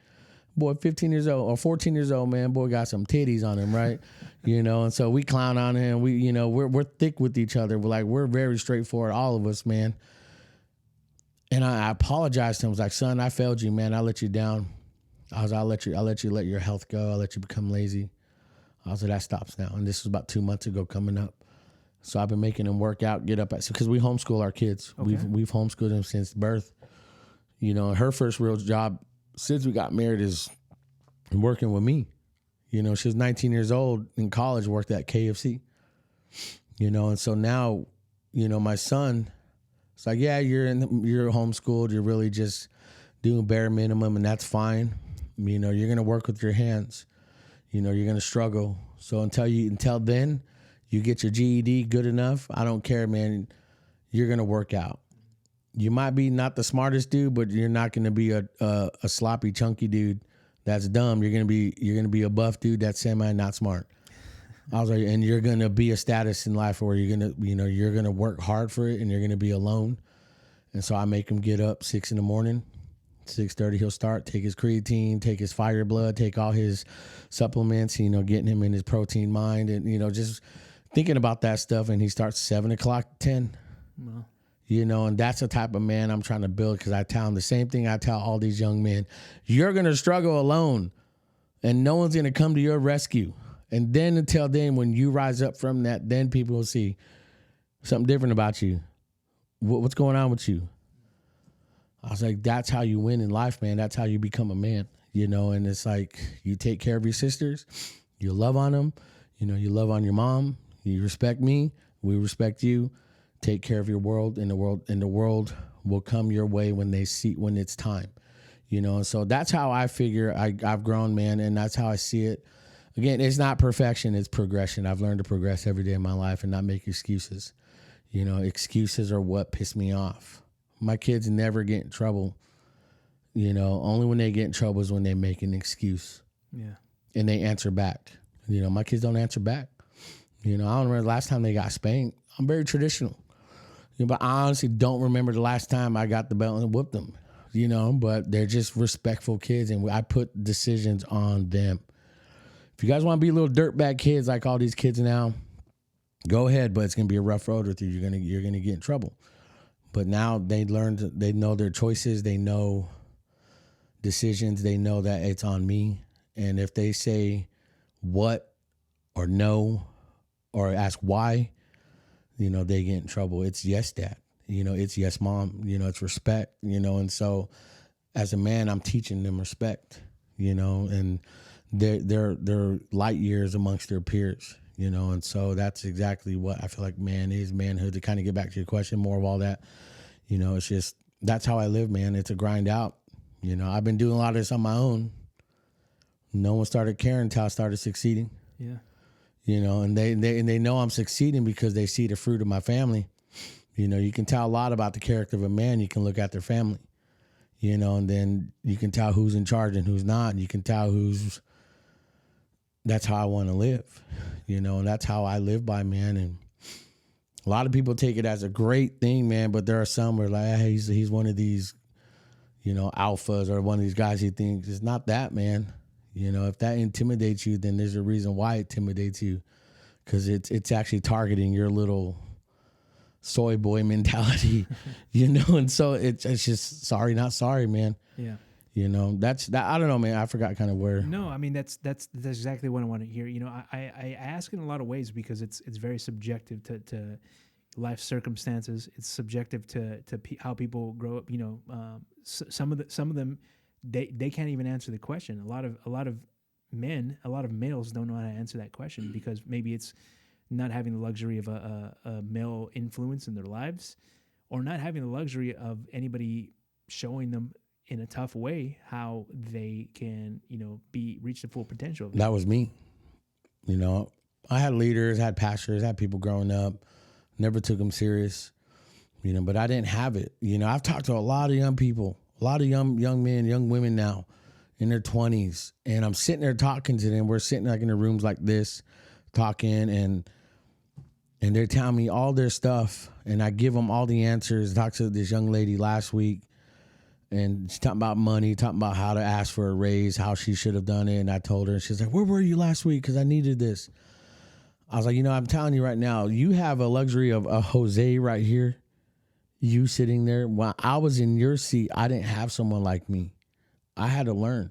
Speaker 2: Boy, 15 years old or 14 years old, man, boy got some titties on him, right? You know, and so we clown on him. We, you know, we're thick with each other. We're very straightforward, all of us, man. And I apologized to him. I was like, son, I failed you, man. I let you down. I'll let you let your health go. I'll let you become lazy. I was like, that stops now. And this was about 2 months ago coming up. So I've been making him work out, get up because we homeschool our kids. Okay. We've homeschooled them since birth. You know, her first real job since we got married is working with me. You know, she was 19 years old in college, worked at KFC. You know, and so now, you know, my son, it's like, yeah, you're homeschooled. You're really just doing bare minimum, and that's fine. You know, you're gonna work with your hands. You know, you're gonna struggle. So until then, you get your GED good enough. I don't care, man. You're gonna work out. You might be not the smartest dude, but you're not going to be a sloppy, chunky dude that's dumb. You're going to be a buff dude that's semi not smart. I was like, and you're going to be a status in life where you're going to, you know, you're going to work hard for it and you're going to be alone. And so I make him get up 6 in the morning, 6:30 he'll start, take his creatine, take his fire blood, take all his supplements, you know, getting him in his protein mind and, you know, just thinking about that stuff. And he starts 7 o'clock, 10. Wow. You know, and that's the type of man I'm trying to build because I tell him the same thing I tell all these young men. You're going to struggle alone and no one's going to come to your rescue. And then until then, when you rise up from that, then people will see something different about you. What's going on with you? I was like, that's how you win in life, man. That's how you become a man, you know, and it's like you take care of your sisters. You love on them. You know, you love on your mom. You respect me. We respect you. Take care of your world, and the world will come your way when it's time, you know. And so that's how I figure I've grown, man, and that's how I see it. Again, it's not perfection; it's progression. I've learned to progress every day of my life and not make excuses. You know, excuses are what piss me off. My kids never get in trouble. You know, only when they get in trouble is when they make an excuse. Yeah, and they answer back. You know, my kids don't answer back. You know, I don't remember the last time they got spanked. I'm very traditional. You know, but I honestly don't remember the last time I got the belt and whooped them, you know, but they're just respectful kids and I put decisions on them. If you guys want to be little dirtbag kids like all these kids now, go ahead, but it's going to be a rough road with you. You're going to get in trouble. But now they know their choices. They know decisions, they know that it's on me. And if they say what or no or ask why, they get in trouble. It's yes, dad. It's yes, mom. It's respect, and so as a man, I'm teaching them respect, and they're light years amongst their peers, and so that's exactly what I feel like manhood. To kind of get back to your question, more of all that, it's just, that's how I live, man. It's a grind out. I've been doing a lot of this on my own. No one started caring until I started succeeding.
Speaker 1: Yeah.
Speaker 2: And they know I'm succeeding because they see the fruit of my family. You can tell a lot about the character of a man. You can look at their family, and then you can tell who's in charge and who's not. You can tell that's how I want to live, and that's how I live by, man. And a lot of people take it as a great thing, man, but there are some who are like, hey, he's one of these, alphas, or one of these guys he thinks. It's not that, man. If that intimidates you, then there's a reason why it intimidates you, because it's actually targeting your little soy boy mentality, and so it's just sorry, not sorry, man.
Speaker 1: Yeah.
Speaker 2: That's that. I don't know, man. I forgot kind of where.
Speaker 1: No, I mean, that's exactly what I want to hear. I ask in a lot of ways because it's very subjective to life circumstances. It's subjective to how people grow up. Some of them, they can't even answer the question. A lot of males don't know how to answer that question because maybe it's not having the luxury of a male influence in their lives, or not having the luxury of anybody showing them in a tough way how they can, reach the full potential.
Speaker 2: That was me. I had leaders, had pastors, had people growing up, never took them serious, but I didn't have it. I've talked to a lot of young people, a lot of young men, young women now in their 20s, and I'm sitting there talking to them. We're sitting like in the rooms like this, talking, and they're telling me all their stuff, and I give them all the answers. I talked to this young lady last week, and she's talking about money, talking about how to ask for a raise, how she should have done it. And I told her, and she's like, where were you last week? Because I needed this. I was like, I'm telling you right now, you have a luxury of a Jose right here, you sitting there. When I was in your seat, I didn't have someone like me. I had to learn,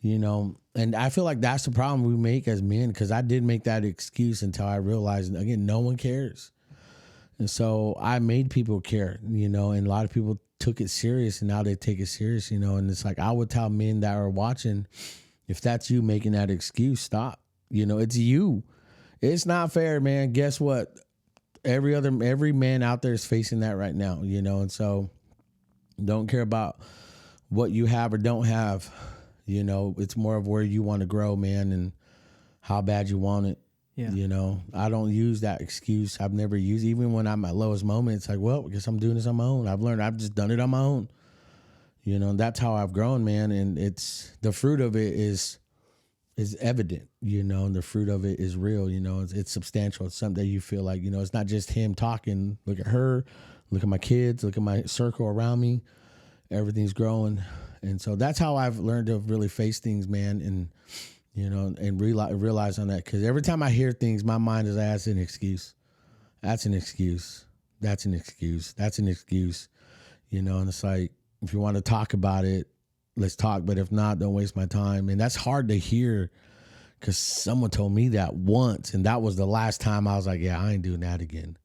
Speaker 2: and I feel like that's the problem we make as men, because I did make that excuse until I realized, again, no one cares. And so I made people care, and a lot of people took it serious, and now they take it serious, and it's like, I would tell men that are watching, if that's you making that excuse, stop. It's you. It's not fair, man. Guess what? Every man out there is facing that right now, and so don't care about what you have or don't have. It's more of where you want to grow, man, and how bad you want it. Yeah. I don't use that excuse. I've never used, even when I'm at lowest moment, it's like, well, I guess I'm doing this on my own. I've just done it on my own. That's how I've grown, man. And it's, the fruit of it is evident, and the fruit of it is real, it's substantial. It's something that you feel like, it's not just him talking. Look at her, look at my kids, look at my circle around me. Everything's growing. And so that's how I've learned to really face things, man. And realize on that. Because every time I hear things, my mind is, that's an excuse. That's an excuse. That's an excuse. That's an excuse. And it's like, if you want to talk about it, let's talk. But if not, don't waste my time. And that's hard to hear, because someone told me that once. And that was the last time I was like, yeah, I ain't doing that again.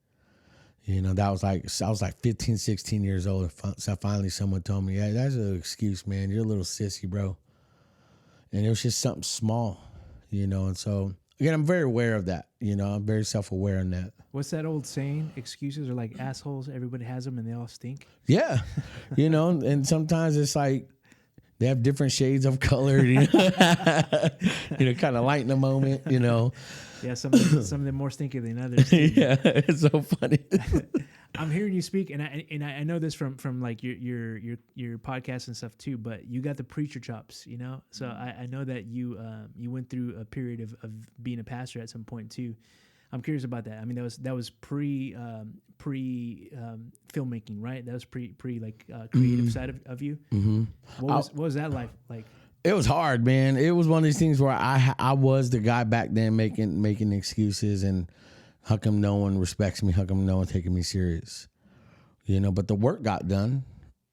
Speaker 2: That was like, I was like 15, 16 years old. So finally someone told me, yeah, that's an excuse, man. You're a little sissy, bro. And it was just something small, and so, again, I'm very aware of that. I'm very self-aware in that.
Speaker 1: What's that old saying? Excuses are like assholes. Everybody has them and they all stink.
Speaker 2: Yeah. And sometimes it's like they have different shades of color, kind of light in the moment,
Speaker 1: Yeah, some of them more stinky than others.
Speaker 2: Yeah, it's so funny.
Speaker 1: I'm hearing you speak, and I know this from like your podcast and stuff too. But you got the preacher chops, So I know that you went through a period of being a pastor at some point too. I'm curious about that. I mean, that was pre filmmaking, right? That was pre like creative side of you. Mm-hmm. What was that life like?
Speaker 2: It was hard, man. It was one of these things where I was the guy back then making excuses, and how come no one respects me? How come no one taking me serious? But the work got done.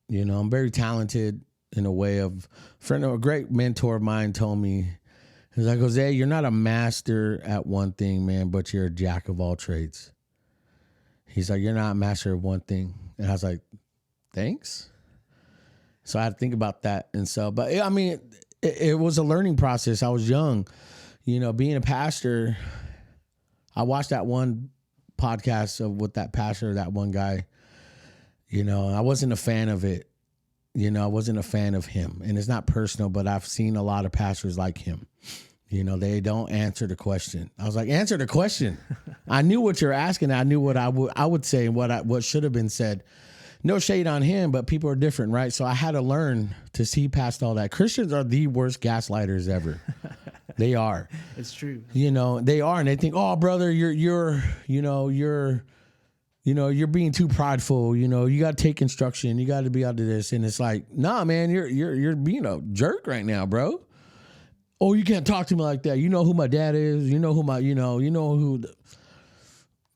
Speaker 2: I'm very talented. in a way of a great mentor of mine told me, he's like, Jose, you're not a master at one thing, man, but you're a jack of all trades. He's like, you're not a master of one thing. And I was like, thanks. So I had to think about that. And so, but I mean, it was a learning process. I was young, you know, being a pastor. I watched that one podcast with that pastor, that one guy, you know, I wasn't a fan of it. You know, I wasn't a fan of him. And it's not personal, but I've seen a lot of pastors like him. You know, they don't answer the question. I was like, answer the question. I knew what you're asking. I knew what I would say and what should have been said. No shade on him, but people are different, right? So I had to learn to see past all that. Christians are the worst gaslighters ever. They are.
Speaker 1: It's true.
Speaker 2: You know, they are, and they think, "Oh, brother, you're being too prideful. You know, you got to take instruction. You got to be out of this." And it's like, "Nah, man, you're being a jerk right now, bro. Oh, you can't talk to me like that. You know who my dad is. You know who who."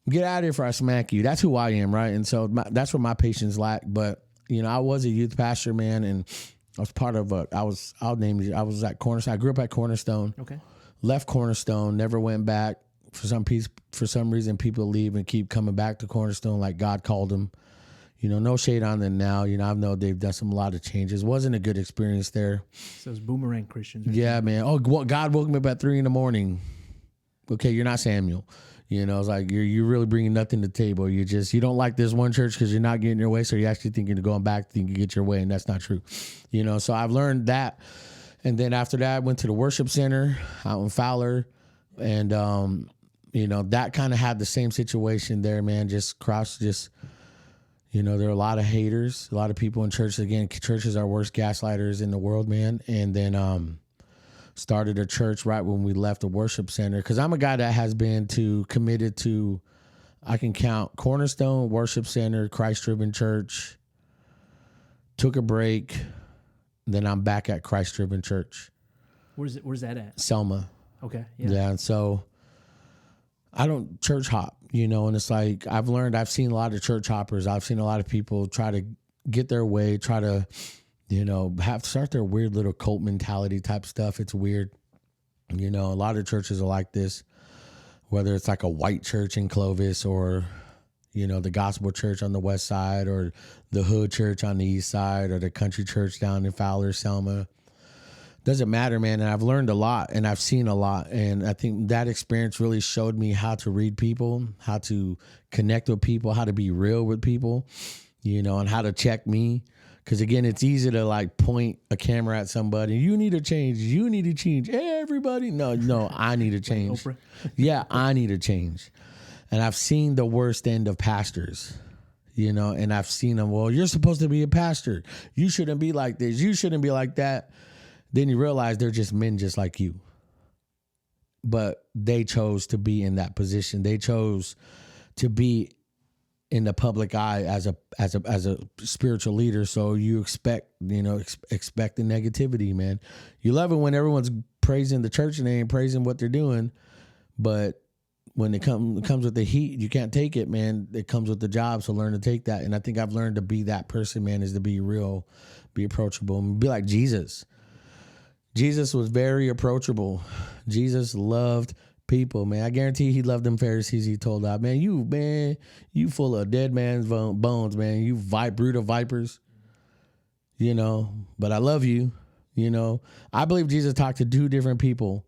Speaker 2: Get out of here before I smack you. That's who I am, right? And so that's where my patience lacked. But, you know, I was a youth pastor, man, and I was part of I was at Cornerstone. I grew up at Cornerstone.
Speaker 1: Okay.
Speaker 2: Left Cornerstone, never went back. For some reason, people leave and keep coming back to Cornerstone like God called them. You know, no shade on them now. You know, I know they've done a lot of changes. Wasn't a good experience there.
Speaker 1: So it's boomerang Christians.
Speaker 2: Yeah, man. Oh, God woke me up at 3 a.m. Okay, you're not Samuel. You know, it's like you're really bringing nothing to the table. You don't like this one church because you're not getting your way, so you're actually thinking of going back, thinking you get your way, and that's not true. You know, so I've learned that. And then after that, I went to the worship center out in Fowler, and you know, that kind of had the same situation there, man. You know, there are a lot of haters, a lot of people in church. Again, churches are worst gaslighters in the world, man. And then started a church right when we left the worship center. Because I'm a guy that has been committed to, I can count Cornerstone, Worship Center, Christ-Driven Church, took a break, then I'm back at Christ-Driven Church.
Speaker 1: Where's that at?
Speaker 2: Selma.
Speaker 1: Okay. Yeah.
Speaker 2: Yeah, and so I don't church hop, you know, and it's like I've seen a lot of church hoppers. I've seen a lot of people try to get their way, try to, you know, start their weird little cult mentality type stuff. It's weird. You know, a lot of churches are like this, whether it's like a white church in Clovis or, you know, the gospel church on the west side or the hood church on the east side or the country church down in Fowler, Selma. Doesn't matter, man. And I've learned a lot and I've seen a lot. And I think that experience really showed me how to read people, how to connect with people, how to be real with people, you know, and how to check me. Because, again, it's easy to, like, point a camera at somebody. You need to change. You need to change. Everybody. No, I need to change.
Speaker 1: Like Oprah.
Speaker 2: Yeah, I need to change. And I've seen the worst end of pastors, you know, and I've seen them, well, you're supposed to be a pastor. You shouldn't be like this. You shouldn't be like that. Then you realize they're just men just like you. But they chose to be in that position. They chose to be in the public eye as a spiritual leader. So you expect the negativity, man. You love it when everyone's praising the church and they ain't praising what they're doing. But when it comes with the heat, you can't take it, man. It comes with the job. So learn to take that. And I think I've learned to be that person, man, is to be real, be approachable, and be like Jesus. Jesus was very approachable. Jesus loved people, man. I guarantee he loved them Pharisees. He told out, man, you full of dead man's bones, man. You brood of vipers, you know, but I love you, you know. I believe Jesus talked to 2 different people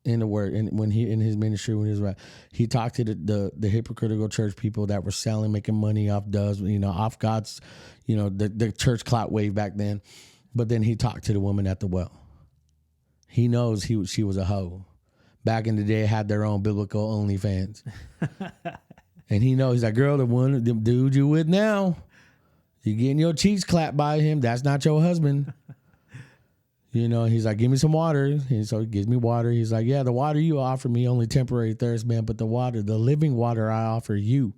Speaker 2: in the word, and when he in his ministry, when he was right, he talked to the hypocritical church people that were selling, making money off off God's, you know, the church clout wave back then. But then he talked to the woman at the well. He knows she was a hoe. Back in the day, had their own biblical OnlyFans. And he knows, he's like, girl, the dude you with now, you're getting your cheeks clapped by him. That's not your husband. You know, he's like, give me some water. And so he gives me water. He's like, yeah, the water you offer me, only temporary thirst, man. But the living water I offer you.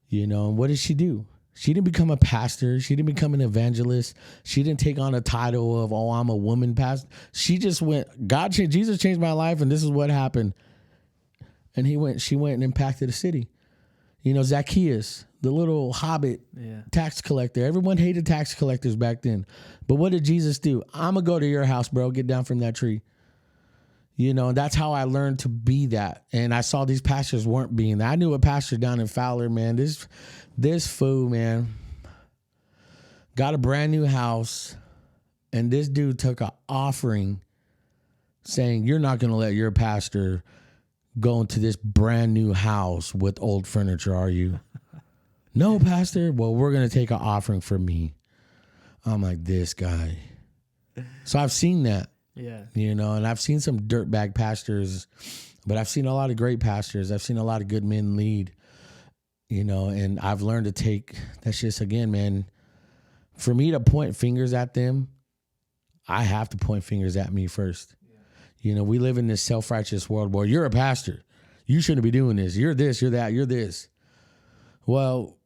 Speaker 2: You know, and what did she do? She didn't become a pastor. She didn't become an evangelist. She didn't take on a title of, oh, I'm a woman pastor. She just went, Jesus changed my life, and this is what happened. And she went and impacted the city. You know, Zacchaeus, the little hobbit tax collector. Everyone hated tax collectors back then. But what did Jesus do? I'm going to go to your house, bro. Get down from that tree. You know, and that's how I learned to be that. And I saw these pastors weren't being that. I knew a pastor down in Fowler, man. This fool, man, got a brand new house. And this dude took an offering saying, you're not going to let your pastor go into this brand new house with old furniture, are you? No, pastor. Well, we're going to take an offering for me. I'm like, this guy. So I've seen that.
Speaker 1: Yeah.
Speaker 2: You know, and I've seen some dirtbag pastors, but I've seen a lot of great pastors. I've seen a lot of good men lead, you know, and I've learned to take, that's just, again, man, for me to point fingers at them, I have to point fingers at me first. Yeah. You know, we live in this self-righteous world where you're a pastor. You shouldn't be doing this. You're this, you're that, you're this. Well,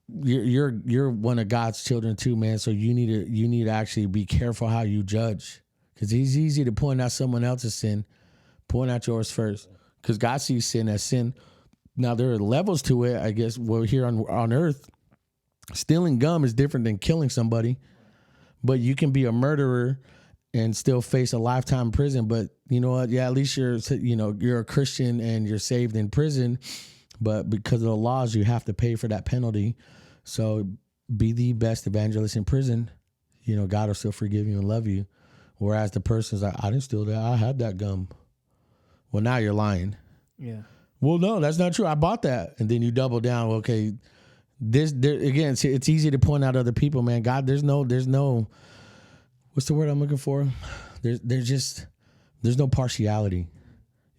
Speaker 2: you're one of God's children too, man. So you need to actually be careful how you judge. Because it's easy to point out someone else's sin. Point out yours first. Because God sees sin as sin. Now, there are levels to it, I guess. Well, here on earth, stealing gum is different than killing somebody. But you can be a murderer and still face a lifetime in prison. But you know what? Yeah, at least you're a Christian and you're saved in prison. But because of the laws, you have to pay for that penalty. So be the best evangelist in prison. You know, God will still forgive you and love you. Whereas the person's like, I didn't steal that. I had that gum. Well, now you're lying. Yeah. Well, no, that's not true. I bought that. And then you double down. Okay, again, it's easy to point out other people, man. God, there's no, what's the word I'm looking for? There's no partiality.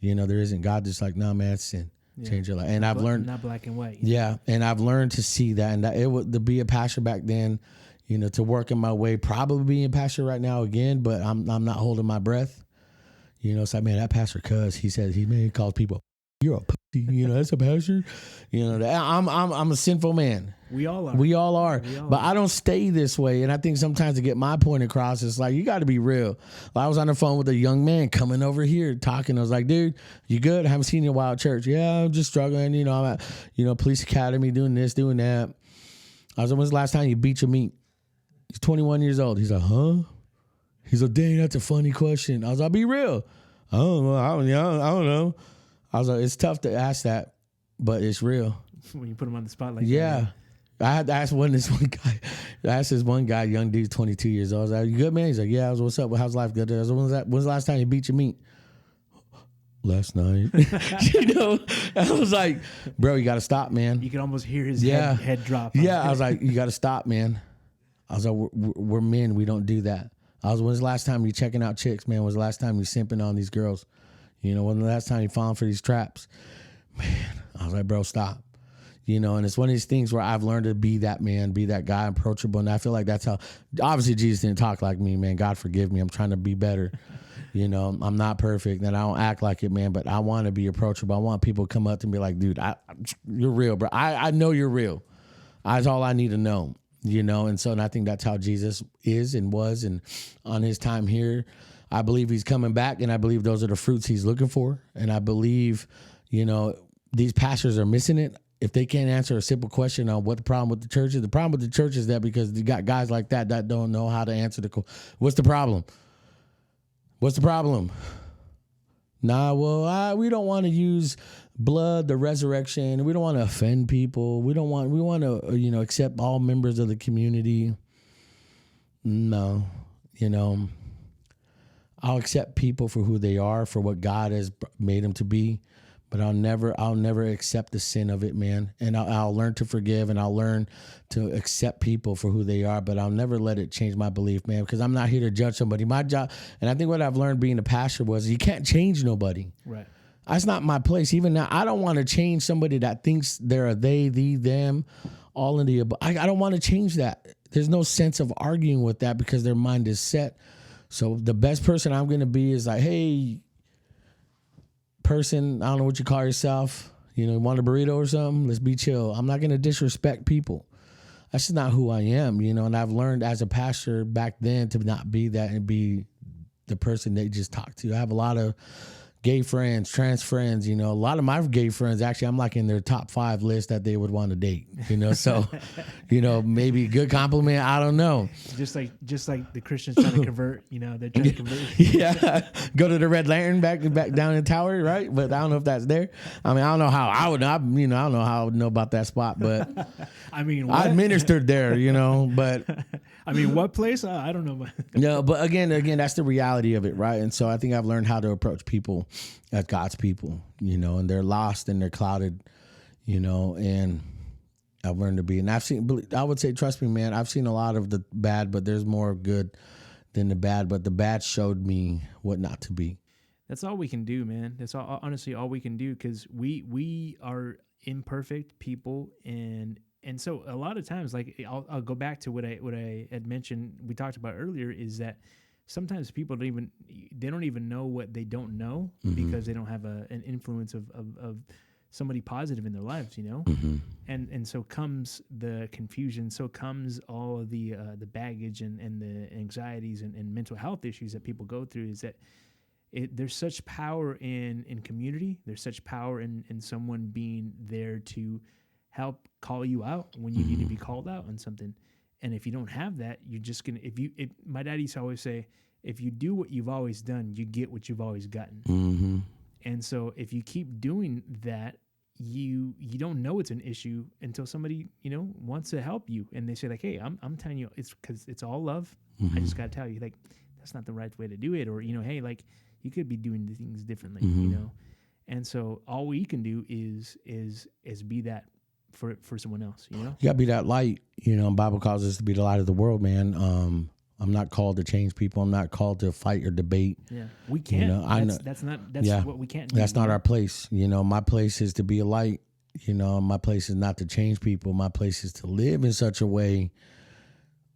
Speaker 2: You know, there isn't. God just like, no, man, it's sin. Yeah. Change your life. And I've learned.
Speaker 1: Not black and white.
Speaker 2: Yeah. And I've learned to see that. And that to be a pastor back then, you know, to work in my way, probably being a pastor right now again, but I'm not holding my breath. You know, it's like, man, that pastor he calls people, you're a pussy, you know, that's a pastor. You know, I'm a sinful man.
Speaker 1: We all are.
Speaker 2: We all are. But I don't stay this way. And I think sometimes to get my point across, it's like, you got to be real. I was on the phone with a young man coming over here talking. I was like, dude, you good? I haven't seen you in a while at church. Yeah, I'm just struggling. You know, I'm at, police academy, doing this, doing that. I was like, when's the last time you beat your meat? He's 21 years old. He's like, huh? He's like, dang, that's a funny question. I was like, be real. I don't know. I was like, it's tough to ask that, but it's real.
Speaker 1: When you put him on the spot like that.
Speaker 2: Yeah. I had to ask this one guy, young dude, 22 years old. I was like, you good, man? He's like, yeah. I was, what's up? How's life good? I was like, when's the last time you beat your meat? Last night. You know, I was like, bro, you got to stop, man.
Speaker 1: You can almost hear his head drop.
Speaker 2: Yeah, I was like, you got to stop, man. I was like, we're men. We don't do that. When's the last time you checking out chicks, man? When's the last time you simping on these girls? You know, when's the last time you falling for these traps? Man, I was like, bro, stop. You know, and it's one of these things where I've learned to be that man, be that guy, approachable. And I feel like that's how, obviously Jesus didn't talk like me, man. God forgive me. I'm trying to be better. You know, I'm not perfect and I don't act like it, man, but I want to be approachable. I want people to come up to me and be like, dude, you're real, bro. I know you're real. That's all I need to know. You know, and I think that's how Jesus is and was. And on his time here, I believe he's coming back. And I believe those are the fruits he's looking for. And I believe, you know, these pastors are missing it. If they can't answer a simple question on what the problem with the church is, the problem with the church is that because you got guys like that don't know how to answer what's the problem? What's the problem? We don't want to use blood, the resurrection. We don't want to offend people. We want to, accept all members of the community. No, I'll accept people for who they are, for what God has made them to be. But I'll never accept the sin of it, man. And I'll learn to forgive and I'll learn to accept people for who they are, but I'll never let it change my belief, man, because I'm not here to judge somebody. My job, and I think what I've learned being a pastor was you can't change nobody. Right. That's not my place. Even now, I don't want to change somebody that thinks they're a they, thee, them, all in the above. I don't want to change that. There's no sense of arguing with that because their mind is set. So the best person I'm going to be is like, hey, person, I don't know what you call yourself, want a burrito or something? Let's be chill. I'm not going to disrespect people. That's just not who I am, and I've learned as a pastor back then to not be that and be the person they just talk to. I have a lot of gay friends, trans friends, a lot of my gay friends, actually, I'm like in their top 5 list that they would want to date, so, maybe a good compliment. I don't know.
Speaker 1: Just like the Christians trying to convert, they're trying to convert.
Speaker 2: Yeah. Go to the Red Lantern back down in Tower, right? But I don't know if that's there. I mean, I don't know how I would know. I don't know how I would know about that spot, but
Speaker 1: I mean, what?
Speaker 2: I ministered there, but
Speaker 1: I mean, what place? I don't know.
Speaker 2: No, but again, that's the reality of it, right? And so I think I've learned how to approach people as God's people, and they're lost and they're clouded, and I've learned to be. And I would say, trust me, man, I've seen a lot of the bad, but there's more good than the bad. But the bad showed me what not to be.
Speaker 1: That's all we can do, man. That's honestly all we can do, because we are imperfect people, and so a lot of times, like I'll go back to what I had mentioned, we talked about earlier, is that sometimes people don't even know what they don't know, because they don't have an influence of somebody positive in their lives, and so comes the confusion, so comes all of the baggage and the anxieties and mental health issues that people go through. Is that there's such power in community. There's such power in someone being there to help call you out when you need to be called out on something. And if you don't have that, you're just gonna. My dad used to always say, if you do what you've always done, you get what you've always gotten. And so if you keep doing that, you don't know it's an issue until somebody wants to help you, and they say like, hey, I'm telling you, it's because it's all love. I just gotta tell you, like, that's not the right way to do it, or hey, like, you could be doing the things differently, And so all we can do is be that for someone else, You
Speaker 2: gotta be that light, The Bible calls us to be the light of the world, man. I'm not called to change people. I'm not called to fight or debate.
Speaker 1: Yeah, we can't. That's what we can't do.
Speaker 2: That's not our place. My place is to be a light. My place is not to change people. My place is to live in such a way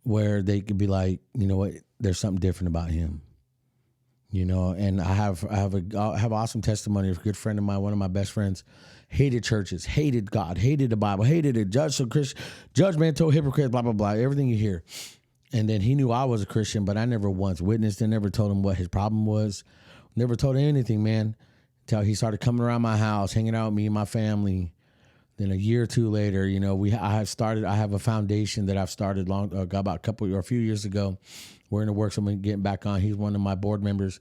Speaker 2: where they could be like, what, there's something different about him. And I have awesome testimony of a good friend of mine, one of my best friends, hated churches, hated God, hated the Bible, hated it, judgmental, hypocrite, blah, blah, blah, everything you hear. And then he knew I was a Christian, but I never once witnessed and never told him what his problem was. Never told him anything, man, until he started coming around my house, hanging out with me and my family. Then a year or two later, I have a foundation that I've started about a few years ago. We're in the works. I'm getting back on. He's one of my board members.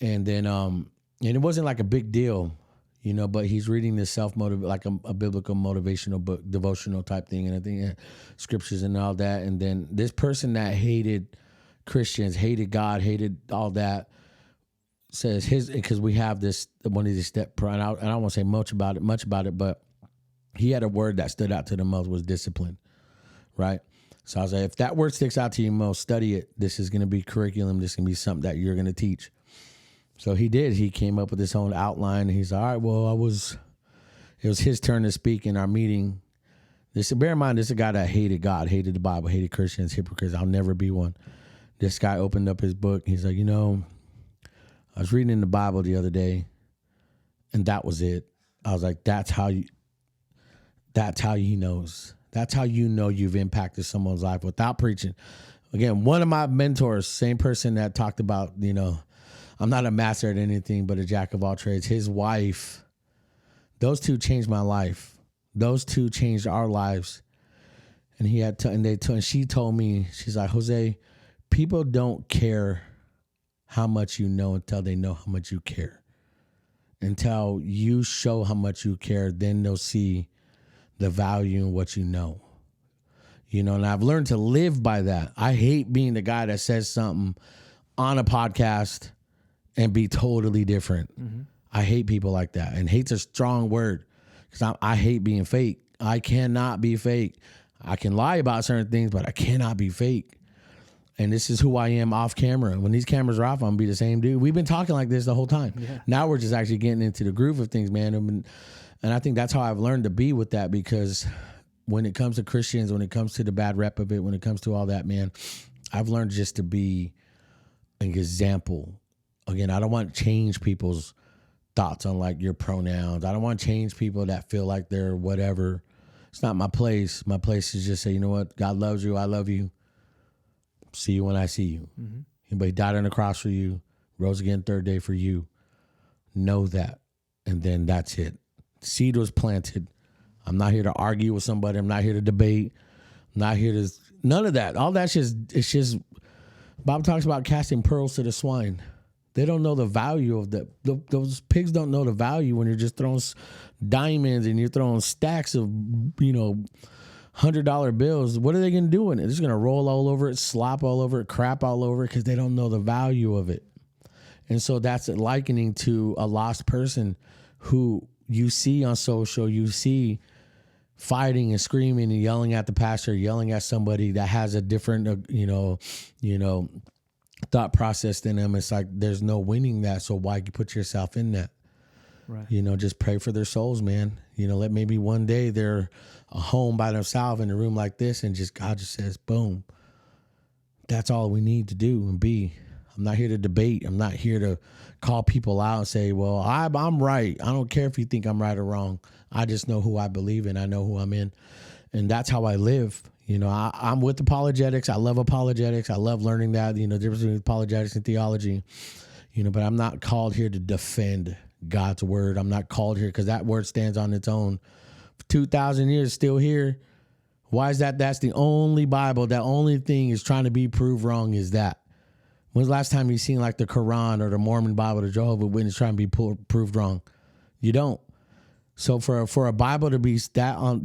Speaker 2: And then, and it wasn't like a big deal, but he's reading this like a biblical motivational book, devotional type thing. And I think scriptures and all that. And then this person that hated Christians, hated God, hated all that, says because we have this, one of these and I don't want to say much about it, but he had a word that stood out to the most, was discipline, right? So I was like, if that word sticks out to you most, study it. This is going to be curriculum. This is going to be something that you're going to teach. So he did. He came up with his own outline. And he's like, all right, well, it was his turn to speak in our meeting. Bear in mind, this is a guy that hated God, hated the Bible, hated Christians, hypocrites. I'll never be one. This guy opened up his book. He's like, I was reading in the Bible the other day, and that was it. I was like, that's how he knows. That's how you've impacted someone's life without preaching. Again, one of my mentors, same person that talked about, I'm not a master at anything but a jack of all trades. His wife, those two changed my life. Those two changed our lives. And she told me, she's like, Jose, people don't care how much you know until they know how much you care. Until you show how much you care, then they'll see the value in what you know. And I've learned to live by that. I hate being the guy that says something on a podcast and be totally different. I hate people like that. And hate's a strong word, because I hate being fake. I cannot be fake. I can lie about certain things, but I cannot be fake. And this is who I am off camera. When these cameras are off, I'm going to be the same dude. We've been talking like this the whole time. Yeah. Now we're just actually getting into the groove of things, man. And I think that's how I've learned to be with that, because when it comes to Christians, when it comes to the bad rep of it, when it comes to all that, man, I've learned just to be an example. Again, I don't want to change people's thoughts on like your pronouns. I don't want to change people that feel like they're whatever. It's not my place. My place is just say, you know what? God loves you. I love you. See you when I see you. Anybody died on the cross for you, rose again third day for you. Know that. And then that's it. Seed was planted. I'm not here to argue with somebody. I'm not here to debate. I'm not here to, none of that. All that's just, it's just, Bob talks about casting pearls to the swine. They don't know the value of that. Those pigs don't know the value when you're just throwing diamonds and you're throwing stacks of, $100 bills. What are they going to do in it? They're just going to roll all over it, slop all over it, crap all over it, because they don't know the value of it. And so that's likening to a lost person who you see on social, you see fighting and screaming and yelling at the pastor, yelling at somebody that has a different, thought process than them. It's like, there's no winning that. So why put yourself in that?
Speaker 1: Right.
Speaker 2: Just pray for their souls, man. Let maybe one day they're a home by themselves in a room like this, and God just says, boom. That's all we need to do and be. I'm not here to debate. I'm not here to call people out and say, well, I'm right. I don't care if you think I'm right or wrong. I just know who I believe in. I know who I'm in. And that's how I live. I'm with apologetics. I love apologetics. I love learning that, the difference between apologetics and theology, but I'm not called here to defend God's word. I'm not called here because that word stands on its own. For 2,000 years, still here. Why is that? That's the only Bible. That only thing is trying to be proved wrong is that. When's the last time you seen like the Quran or the Mormon Bible, the Jehovah's Witness trying to be proved wrong? You don't. So for a Bible to be still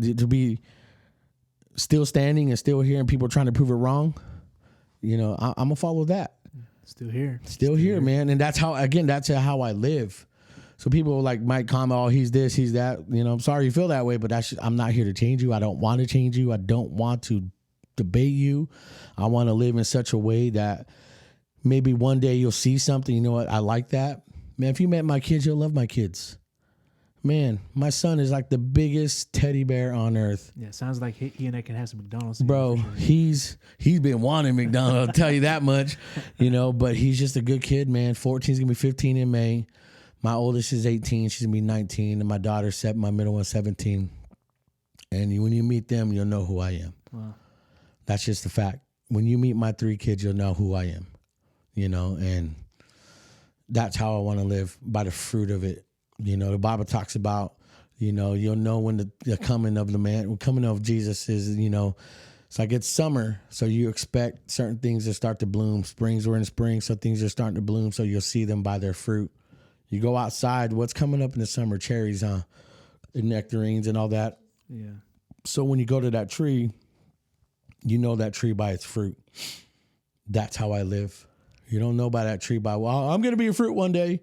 Speaker 2: standing and still here and people trying to prove it wrong, I'm gonna follow that.
Speaker 1: Still here.
Speaker 2: Still here, man. And that's how I live. So people might comment, oh, he's this, he's that. I'm sorry you feel that way, but I'm not here to change you. I don't want to change you. I don't want to debate you. I want to live in such a way that maybe one day you'll see something. You know what? I like that. Man, if you met my kids, you'll love my kids. Man, my son is like the biggest teddy bear on earth.
Speaker 1: Yeah, sounds like he and I can have some McDonald's.
Speaker 2: Bro, sure. He's been wanting McDonald's, I'll tell you that much. But he's just a good kid, man. 14's going to be 15 in May. My oldest is 18. She's going to be 19. And my daughter's my middle one's 17. And when you meet them, you'll know who I am.
Speaker 1: Wow.
Speaker 2: That's just the fact. When you meet my 3 kids, you'll know who I am. And that's how I want to live, by the fruit of it. The Bible talks about, you'll know when the coming of Jesus is, it's like it's summer. So you expect certain things to start to bloom. We're in spring, so things are starting to bloom. So you'll see them by their fruit. You go outside, what's coming up in the summer? Cherries, and nectarines and all that.
Speaker 1: Yeah. So
Speaker 2: when you go to that tree, you know that tree by its fruit. That's how I live. You don't know by that tree by, well, I'm going to be a fruit one day.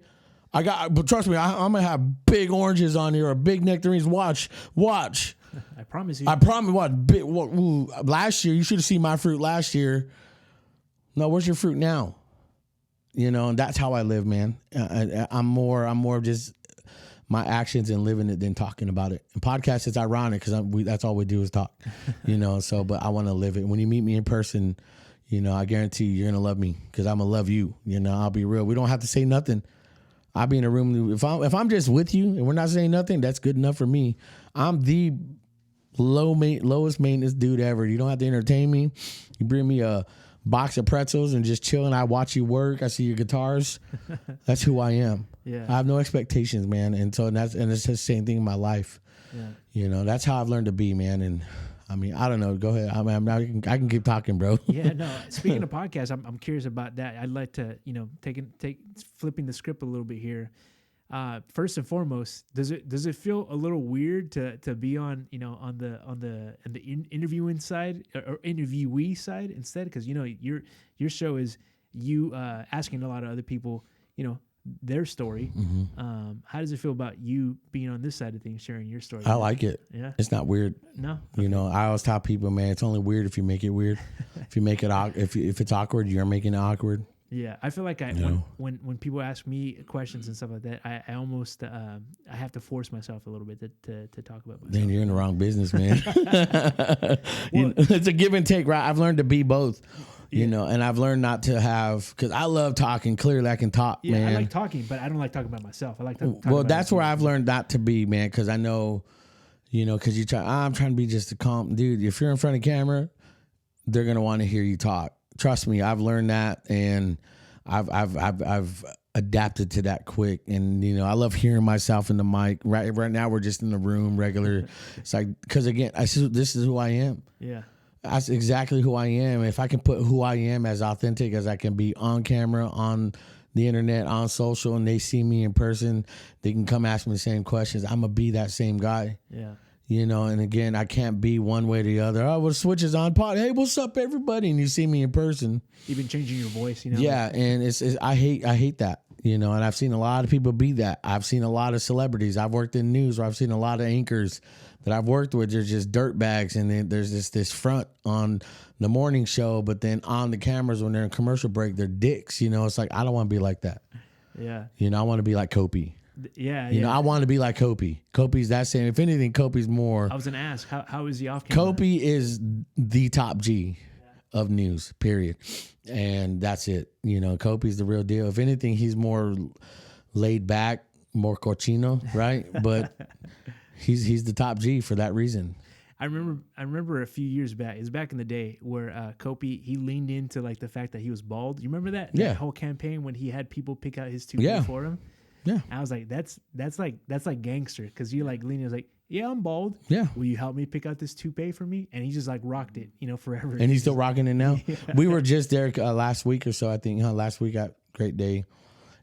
Speaker 2: But trust me, I'm going to have big oranges on here or big nectarines. Watch.
Speaker 1: I promise you.
Speaker 2: Last year, you should have seen my fruit last year. No, where's your fruit now? And that's how I live, man. I'm more of just my actions and living it than talking about it. And podcast is ironic because that's all we do is talk, but I want to live it. When you meet me in person, I guarantee you're going to love me because I'm going to love you. I'll be real. We don't have to say nothing. I'll be in a room. If I'm just with you and we're not saying nothing, that's good enough for me. I'm the lowest maintenance dude ever. You don't have to entertain me. You bring me a box of pretzels and just chill and I watch you work. I see your guitars. That's who I am.
Speaker 1: Yeah.
Speaker 2: I have no expectations, man. And it's the same thing in my life. Yeah. That's how I've learned to be, man. And I don't know. Go ahead. I can keep talking, bro.
Speaker 1: Yeah, no. Speaking of podcasts, I'm curious about that. I'd like to, flipping the script a little bit here. First and foremost, does it feel a little weird to be on on the interviewing side or interviewee side instead? Because your show is you asking a lot of other people their story. Mm-hmm. How does it feel about you being on this side of things, sharing your story?
Speaker 2: I like it.
Speaker 1: Yeah,
Speaker 2: it's not weird.
Speaker 1: No, okay.
Speaker 2: I always tell people, man, it's only weird if you make it weird. If you make it if it's awkward, you're making it awkward.
Speaker 1: Yeah, I feel like when people ask me questions and stuff like that, I almost I have to force myself a little bit to talk about myself.
Speaker 2: Then you're in the wrong business, man. It's a give and take, right? I've learned to be both. And I've learned not to have, because I love talking. Clearly, I can talk, man.
Speaker 1: I like talking, but I don't like talking about myself. I like talking
Speaker 2: Well, that's where I've learned not to be, man, because I know, because I'm trying to be just a calm dude. If you're in front of camera, they're gonna want to hear you talk. Trust me, I've learned that, and I've adapted to that quick. And, you know, I love hearing myself in the mic. Right now we're just in the room regular. It's like, because again, this is who I am.
Speaker 1: Yeah.
Speaker 2: That's exactly who I am. If I can put who I am as authentic as I can be on camera, on the internet, on social, and they see me in person, they can come ask me the same questions. I'm going to be that same guy.
Speaker 1: Yeah.
Speaker 2: You know, and again, I can't be one way or the other. Oh, well, the switch is on. Pod. Hey, what's up, everybody? And you see me in person.
Speaker 1: You've been changing your voice, you know?
Speaker 2: Yeah, and it's I hate that. You know, and I've seen a lot of people be that. I've seen a lot of celebrities. I've worked in news where I've seen a lot of anchors that I've worked with. They're just dirt bags, and then there's this front on the morning show, but then on the cameras when they're in commercial break, they're dicks. You know, it's like, I don't want to be like that.
Speaker 1: Yeah.
Speaker 2: You know, I want to be like Kopi.
Speaker 1: Yeah.
Speaker 2: You know, I want to be like Kopi. Kopi's that same. If anything, Kopi's more.
Speaker 1: I was gonna ask, how is he off camera?
Speaker 2: Kopi is the top G of news, period. And that's it. You know, Kopi's the real deal. If anything, he's more laid back, more cochino, right? But he's the top G for that reason.
Speaker 1: I remember a few years back, it was back in the day where Kopi, he leaned into like the fact that he was bald. You remember that?
Speaker 2: Yeah.
Speaker 1: That whole campaign when he had people pick out his toupee for him?
Speaker 2: Yeah.
Speaker 1: I was like, that's like gangster, because you like leaning, was like, yeah, I'm bald.
Speaker 2: Yeah.
Speaker 1: Will you help me pick out this toupee for me? And he just like rocked it, you know, forever.
Speaker 2: And he's still rocking it now. Yeah. We were just there last week or so, I think. Last week at Great Day.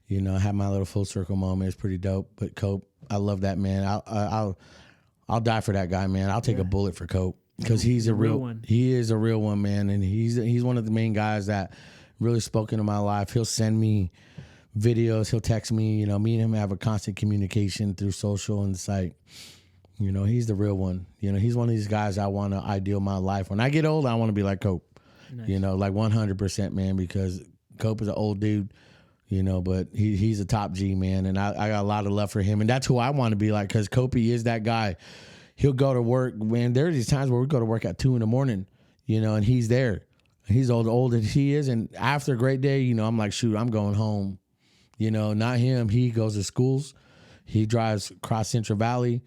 Speaker 2: You know, I had my little full circle moment. It's pretty dope. But Cope, I love that man. I'll die for that guy, man. I'll take a bullet for Cope, because he's a real one. He is a real one, man, and he's one of the main guys that really spoke into my life. He'll send me videos. He'll text me. You know, me and him have a constant communication through social and site. You know, he's the real one. You know, he's one of these guys I want to ideal my life. When I get old, I want to be like Cope. Nice. You know, like 100%, man, because Cope is an old dude, you know, but he's a top G, man. And I got a lot of love for him. And that's who I want to be like, because Cope is that guy. He'll go to work, man. There are these times where we go to work at 2 a.m, you know, and he's there. He's old as he is. And after a great day, you know, I'm like, shoot, I'm going home. You know, not him. He goes to schools. He drives across Central Valley.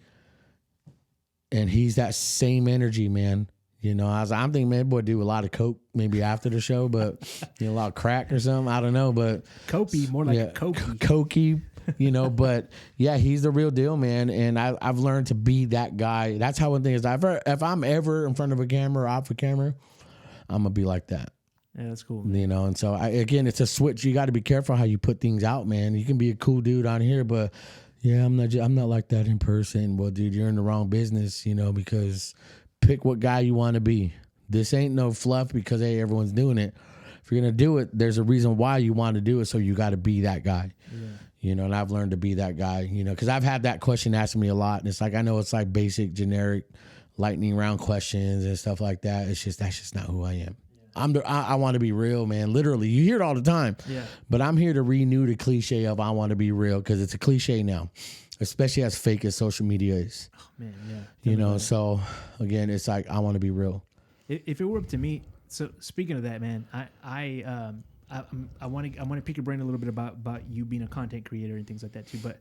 Speaker 2: And he's that same energy, man. You know, I'm thinking, man, boy, do a lot of coke maybe after the show, but you know, a lot of crack or something. I don't know, but
Speaker 1: Kopi, more like Koki.
Speaker 2: Koki, you know, but yeah, he's the real deal, man. And I've learned to be that guy. That's how one thing is. If I'm ever in front of a camera or off a camera, I'm gonna be like that.
Speaker 1: Yeah, that's cool, man.
Speaker 2: You know, and so again, it's a switch. You got to be careful how you put things out, man. You can be a cool dude on here, but yeah, I'm not like that in person. Well, dude, you're in the wrong business, you know, because pick what guy you want to be. This ain't no fluff because, hey, everyone's doing it. If you're going to do it, there's a reason why you want to do it, so you got to be that guy. Yeah. You know, and I've learned to be that guy, you know, because I've had that question asked me a lot. And it's like, I know it's like basic, generic, lightning round questions and stuff like that. That's just not who I am. I want to be real, man. Literally, you hear it all the time. Yeah. But I'm here to renew the cliche of I want to be real, because it's a cliche now, especially as fake as social media is.
Speaker 1: Oh man, yeah.
Speaker 2: You know, so again, it's like I want to be real.
Speaker 1: If it were up to me, so speaking of that, man, I want to pick your brain a little bit about you being a content creator and things like that too. But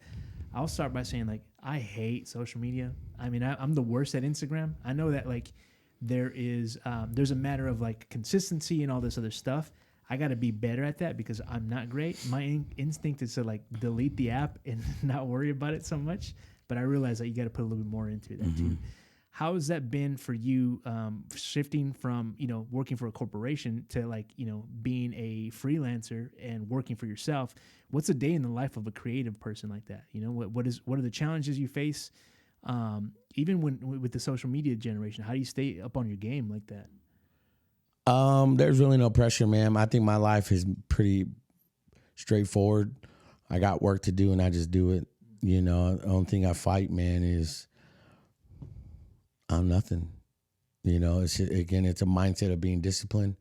Speaker 1: I'll start by saying, like, I hate social media. I mean, I'm the worst at Instagram. I know that, like, there's a matter of like consistency and all this other stuff. I got to be better at that because I'm not great. My instinct is to like delete the app and not worry about it so much. But I realize that you got to put a little bit more into that too. How has that been for you, shifting from, you know, working for a corporation to, like, you know, being a freelancer and working for yourself? What's a day in the life of a creative person like that? You know, what are the challenges you face? Even with the social media generation, how do you stay up on your game like that?
Speaker 2: There's really no pressure, man. I think my life is pretty straightforward. I got work to do and I just do it. You know, the only thing I fight, man, is I'm nothing. You know, it's a mindset of being disciplined.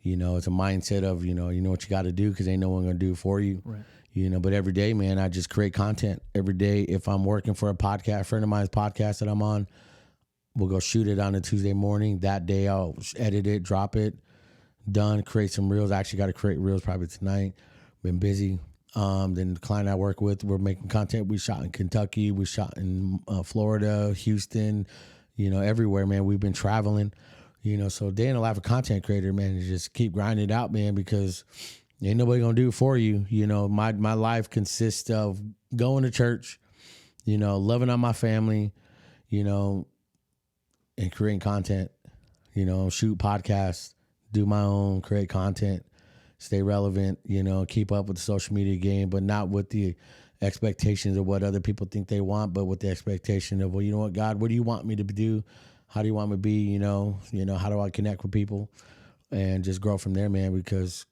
Speaker 2: You know, it's a mindset of, you know what you got to do because ain't no one going to do it for you. Right. You know, but every day, man, I just create content. Every day, if I'm working for a friend of mine's podcast that I'm on, we'll go shoot it on a Tuesday morning. That day, I'll edit it, drop it, done, create some reels. I actually got to create reels probably tonight. Been busy. Then the client I work with, we're making content. We shot in Kentucky. We shot in Florida, Houston, you know, everywhere, man. We've been traveling, you know. So day in the life of content creator, man, is just keep grinding it out, man, because Ain't nobody gonna do it for you. You know, my life consists of going to church, you know, loving on my family, you know, and creating content, you know, shoot podcasts, do my own, create content, stay relevant, you know, keep up with the social media game, but not with the expectations of what other people think they want, but with the expectation of, well, you know what, God, what do you want me to do? How do you want me to be? You know, how do I connect with people and just grow from there, man? Because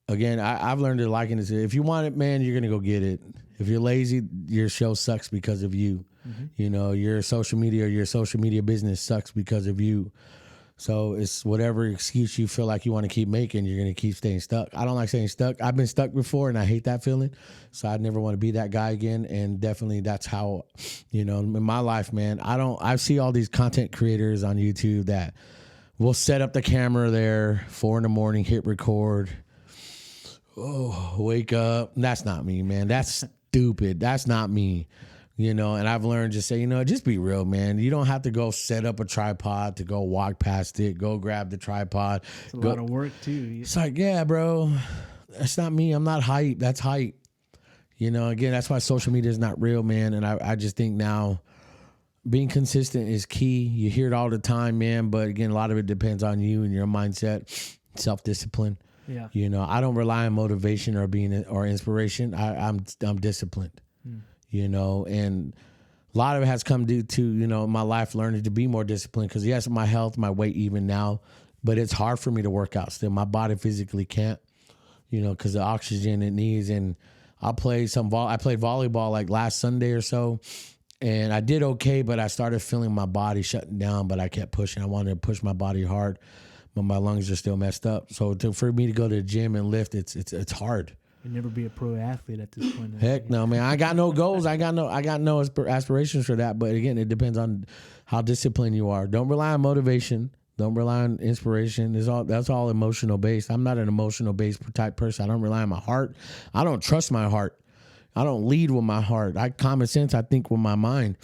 Speaker 2: again, I've learned to liken it to, if you want it, man, you're going to go get it. If you're lazy, your show sucks because of you. Mm-hmm. You know, your social media business sucks because of you. So it's whatever excuse you feel like you want to keep making, you're going to keep staying stuck. I don't like staying stuck. I've been stuck before and I hate that feeling. So I'd never want to be that guy again. And definitely that's how, you know, in my life, man, I see all these content creators on YouTube that will set up the camera there 4 a.m, hit record. Oh, wake up. That's not me, man. That's stupid. That's not me. You know, and I've learned to say, you know, just be real, man. You don't have to go set up a tripod to go walk past it, go grab the tripod.
Speaker 1: It's a lot of work, too.
Speaker 2: It's like, yeah, bro, that's not me. I'm not hype. That's hype. You know, again, that's why social media is not real, man. And I just think now being consistent is key. You hear it all the time, man. But again, a lot of it depends on you and your mindset, self-discipline.
Speaker 1: Yeah.
Speaker 2: You know, I don't rely on motivation or inspiration. I'm disciplined. You know, and a lot of it has come due to, you know, my life learning to be more disciplined because, yes, my health, my weight even now, but it's hard for me to work out still. My body physically can't, you know, because the oxygen it needs. And I played volleyball like last Sunday or so, and I did okay, but I started feeling my body shutting down, but I kept pushing. I wanted to push my body hard, but my lungs are still messed up. So for me to go to the gym and lift, it's hard.
Speaker 1: You'll never be a pro athlete at this point.
Speaker 2: Heck no, man. I got no goals. I got no aspirations for that. But again, it depends on how disciplined you are. Don't rely on motivation. Don't rely on inspiration. That's all emotional based. I'm not an emotional based type person. I don't rely on my heart. I don't trust my heart. I don't lead with my heart. Common sense, I think with my mind,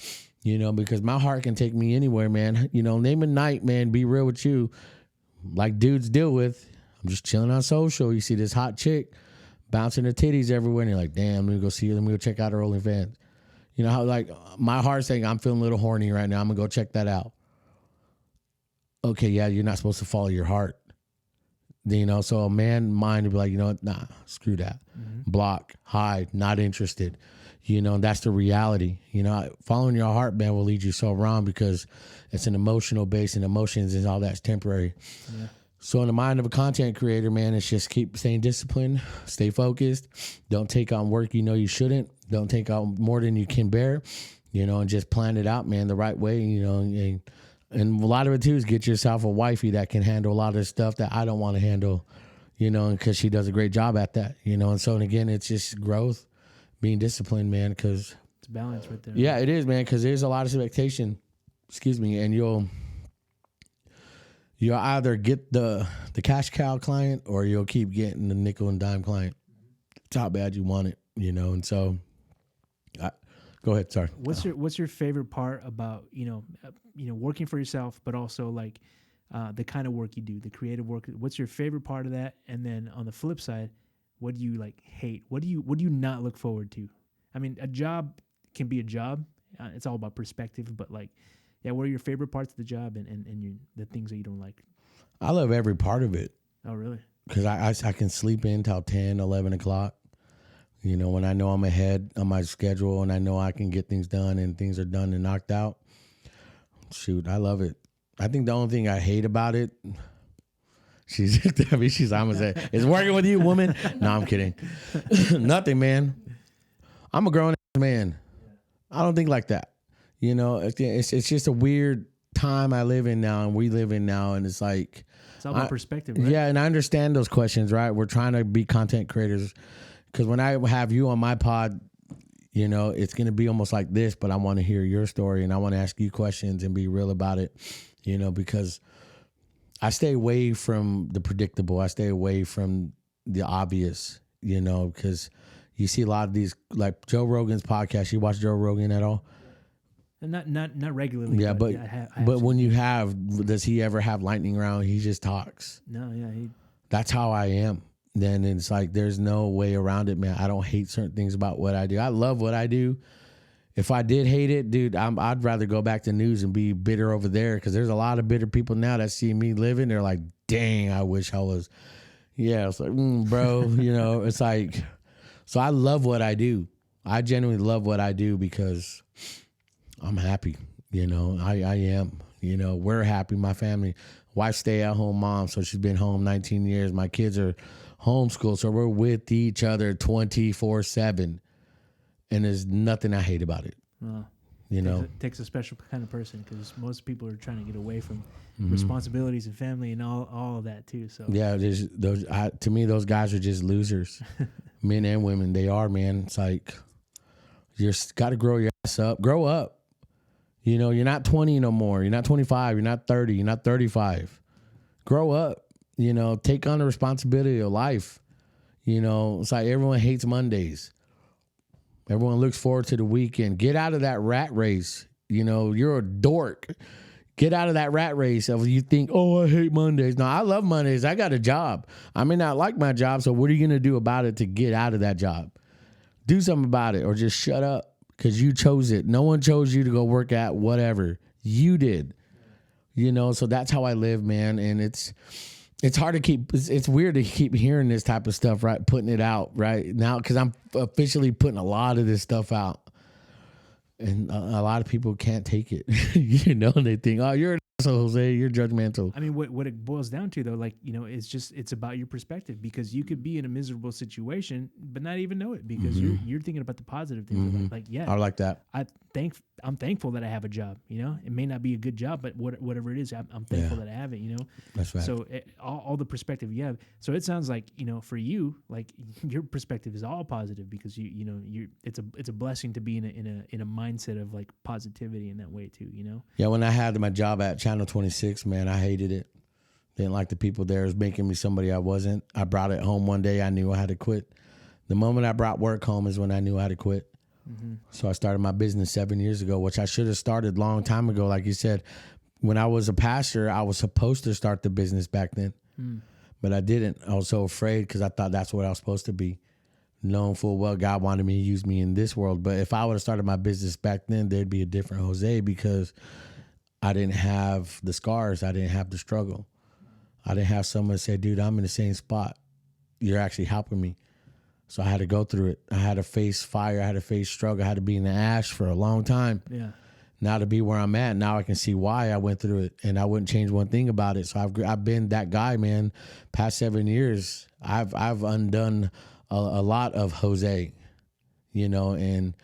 Speaker 2: you know, because my heart can take me anywhere, man. You know, name a night, man, be real with you. Like dudes deal with. I'm just chilling on social. You see this hot chick bouncing her titties everywhere, and you're like, damn, let me go see her. Let me go check out her OnlyFans. You know how, like, my heart's saying, I'm feeling a little horny right now. I'm going to go check that out. Okay, yeah, you're not supposed to follow your heart. You know, so a man mind would be like, you know what, nah, screw that. Mm-hmm. Block, hide, not interested. You know, and that's the reality. You know, following your heart, man, will lead you so wrong because it's an emotional base, and emotions and all that's temporary. Yeah. So in the mind of a content creator, man, it's just keep staying disciplined, stay focused. Don't take on work you know you shouldn't. Don't take on more than you can bear, you know, and just plan it out, man, the right way, you know. And a lot of it, too, is get yourself a wifey that can handle a lot of the stuff that I don't want to handle, you know, because she does a great job at that, you know. And so, and again, it's just growth, being disciplined, man, because
Speaker 1: it's balance right there.
Speaker 2: Yeah, it is, man, because there's a lot of expectation, and you'll either get the cash cow client or you'll keep getting the nickel and dime client. It's how bad you want it, you know. And so, go ahead. Sorry.
Speaker 1: What's your favorite part about working for yourself, but also like the kind of work you do, the creative work? What's your favorite part of that? And then on the flip side, what do you like hate? What do you not look forward to? I mean, a job can be a job. It's all about perspective, but like. Yeah, what are your favorite parts of the job and the things that you don't like?
Speaker 2: I love every part of it.
Speaker 1: Oh, really?
Speaker 2: Because I can sleep in till 10, 11 o'clock. You know, when I know I'm ahead on my schedule and I know I can get things done and things are done and knocked out. Shoot, I love it. I think the only thing I hate about it, I'm gonna say, is working with you, woman. No, I'm kidding. Nothing, man. I'm a grown man. I don't think like that. You know, it's just a weird time I live in now and we live in now. And it's like,
Speaker 1: it's all about perspective, right?
Speaker 2: Yeah. And I understand those questions, right? We're trying to be content creators because when I have you on my pod, you know, it's going to be almost like this, but I want to hear your story and I want to ask you questions and be real about it, you know, because I stay away from the predictable. I stay away from the obvious, you know, because you see a lot of these, like Joe Rogan's podcast. You watch Joe Rogan at all?
Speaker 1: And not regularly.
Speaker 2: Yeah, but
Speaker 1: but
Speaker 2: when you does he ever have lightning round? He just talks.
Speaker 1: No, yeah,
Speaker 2: that's how I am. then it's like there's no way around it, man. I don't hate certain things about what I do. I love what I do. If I did hate it, dude, I'd rather go back to news and be bitter over there, because there's a lot of bitter people now that see me living. They're like, dang, I wish I was. Yeah, it's like, bro, it's like, so I love what I do. I genuinely love what I do because I'm happy. I am. We're happy. My family, wife, stay-at-home mom, so she's been home 19 years. My kids are homeschooled, so we're with each other 24/7. And there's nothing I hate about it.
Speaker 1: It takes a special kind of person, because most people are trying to get away from responsibilities and family and all of that too. So
Speaker 2: yeah, to me, those guys are just losers, men and women. They are, man. It's like you got to grow your ass up. Grow up. You're not 20 no more. You're not 25. You're not 30. You're not 35. Grow up. Take on the responsibility of life. It's like everyone hates Mondays. Everyone looks forward to the weekend. Get out of that rat race. You're a dork. Get out of that rat race of you think, oh, I hate Mondays. No, I love Mondays. I got a job. I may not like my job, so what are you going to do about it to get out of that job? Do something about it, or just shut up, because you chose it. No one chose you to go work at whatever. You did. So that's how I live, man. And it's hard to keep, it's weird to keep hearing this type of stuff, right? Putting it out right now, because I'm officially putting a lot of this stuff out. And a lot of people can't take it, and they think, oh, you're an asshole, Jose, you're judgmental.
Speaker 1: I mean, what it boils down to, though, it's about your perspective, because you could be in a miserable situation but not even know it, because you're thinking about the positive things.
Speaker 2: I like that.
Speaker 1: I'm thankful that I have a job. It may not be a good job, but whatever it is, I'm thankful that I have it.
Speaker 2: That's right.
Speaker 1: So all the perspective you have. So it sounds like for you, like your perspective is all positive, because it's a blessing to be in a mindset of like positivity in that way too.
Speaker 2: Yeah, when I had my job at Channel 26, man, I hated it. Didn't like the people there. It was making me somebody I wasn't. I brought it home one day. I knew I had to quit. The moment I brought work home is when I knew I had to quit. So I started my business 7 years ago, which I should have started a long time ago. Like you said, when I was a pastor, I was supposed to start the business back then, but I didn't. I was so afraid, because I thought that's what I was supposed to be. Knowing full well God wanted me to use me in this world. But if I would have started my business back then, there'd be a different Jose, because I didn't have the scars. I didn't have the struggle. I didn't have someone say, dude, I'm in the same spot. You're actually helping me. So I had to go through it. I had to face fire. I had to face struggle. I had to be in the ash for a long time.
Speaker 1: Yeah.
Speaker 2: Now to be where I'm at, now I can see why I went through it, and I wouldn't change one thing about it. So I've been that guy, man. Past 7 years, I've undone a lot of Jose, and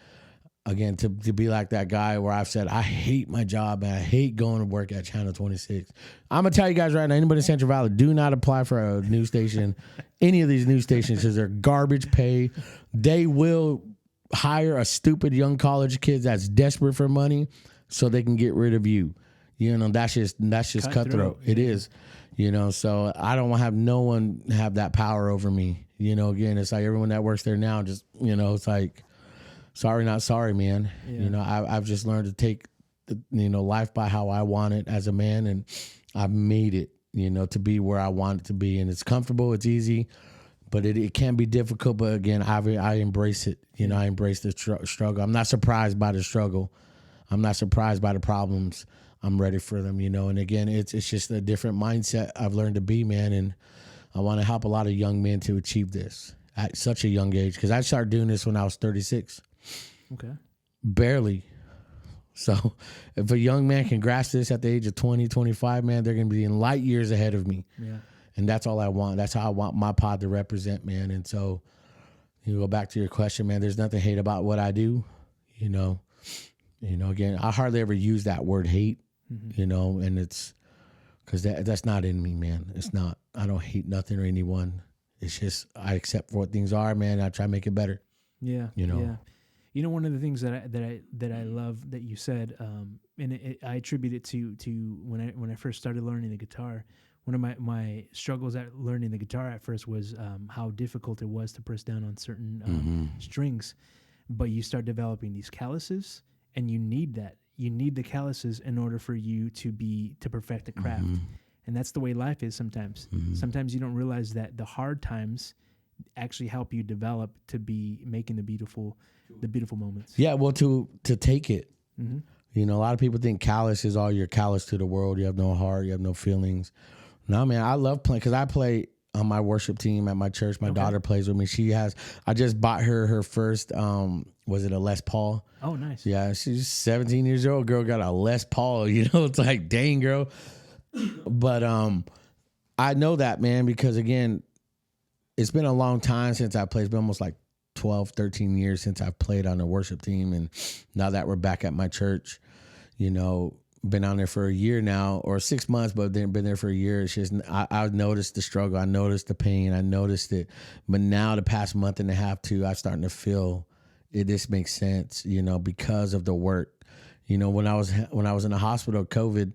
Speaker 2: again, to be like that guy where I've said, I hate my job and I hate going to work at Channel 26. I'm going to tell you guys right now, anybody in Central Valley, do not apply for a news station, any of these news stations, because they're garbage pay. They will hire a stupid young college kid that's desperate for money so they can get rid of you. That's just cutthroat. It is, so I don't want to have no one have that power over me. Again, it's like everyone that works there now, just, it's like, sorry, not sorry, man. Yeah. I've just learned to take, life by how I want it as a man, and I've made it, to be where I want it to be, and it's comfortable, it's easy, but it can be difficult. But again, I embrace it. I embrace the struggle. I'm not surprised by the struggle. I'm not surprised by the problems. I'm ready for them, And again, it's just a different mindset I've learned to be, man, and I want to help a lot of young men to achieve this at such a young age, because I started doing this when I was 36.
Speaker 1: Okay.
Speaker 2: Barely. So if a young man can grasp this at the age of 20, 25, man, they're going to be in light years ahead of me. Yeah. And that's all I want. That's how I want my pod to represent, man. And so you go back to your question, man, there's nothing hate about what I do. Again, I hardly ever use that word hate, and it's because that's not in me, man. It's not. I don't hate nothing or anyone. It's just I accept what things are, man. I try to make it better.
Speaker 1: Yeah. Yeah. One of the things that I love that you said, and I attribute it to when I first started learning the guitar. One of my struggles at learning the guitar at first was how difficult it was to press down on certain strings, but you start developing these calluses, and you need that. You need the calluses in order for you to perfect the craft. And that's the way life is sometimes. Sometimes you don't realize that the hard times actually help you develop to be making the beautiful moments.
Speaker 2: Yeah, well, to take it. You know, a lot of people think callous is all you're callous to the world. You have no heart. You have no feelings. No, man, I love playing because I play on my worship team at my church. My daughter plays with me. I just bought her first, was it a Les Paul?
Speaker 1: Oh, nice.
Speaker 2: Yeah, she's 17 years old. Girl got a Les Paul, you know, it's like, dang, girl. But I know that, man, because again, it's been a long time since I played. It's been almost like 12, 13 years since I've played on a worship team. And now that we're back at my church, you know, been on there for a year now, or 6 months, but then been there for a year. It's just, I've noticed the struggle. I noticed the pain. I noticed it. But now the past month and a half too, I'm starting to feel it. This makes sense, you know, because of the work. You know, when I was in the hospital, COVID,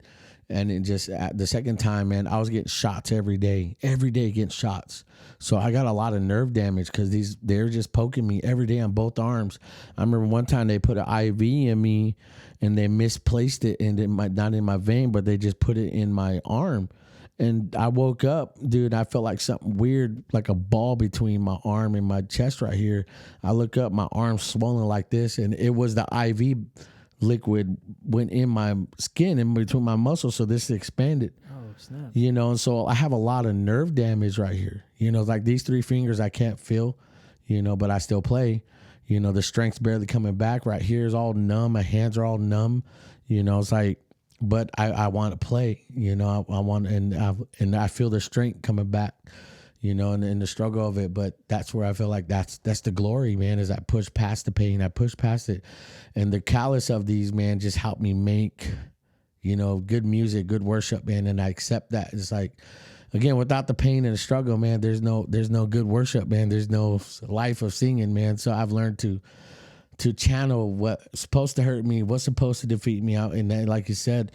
Speaker 2: and it just, the second time, man, I was getting shots every day getting shots. So I got a lot of nerve damage because they're just poking me every day on both arms. I remember one time they put an IV in me and they misplaced it, and not in my vein, but they just put it in my arm. And I woke up, dude, I felt like something weird, like a ball between my arm and my chest right here. I look up, my arm's swollen like this, and it was the IV liquid went in my skin in between my muscles, so this expanded.
Speaker 1: Oh, snap.
Speaker 2: You know, and so I have a lot of nerve damage right here. You know, like these 3 fingers I can't feel, you know, but I still play. You know, the strength's barely coming back. Right here is all numb. My hands are all numb. You know, it's like, but I want to play. You know, I want, and I feel the strength coming back. You know, and the struggle of it. But that's where I feel like that's the glory, man. Is I push past the pain. I push past it, and the callous of these, man, just help me make, you know, good music, good worship, man. And I accept that. It's like, again, without the pain and the struggle, man, there's no good worship, man. There's no life of singing, man. So I've learned to channel what's supposed to hurt me, what's supposed to defeat me out. And then, like you said,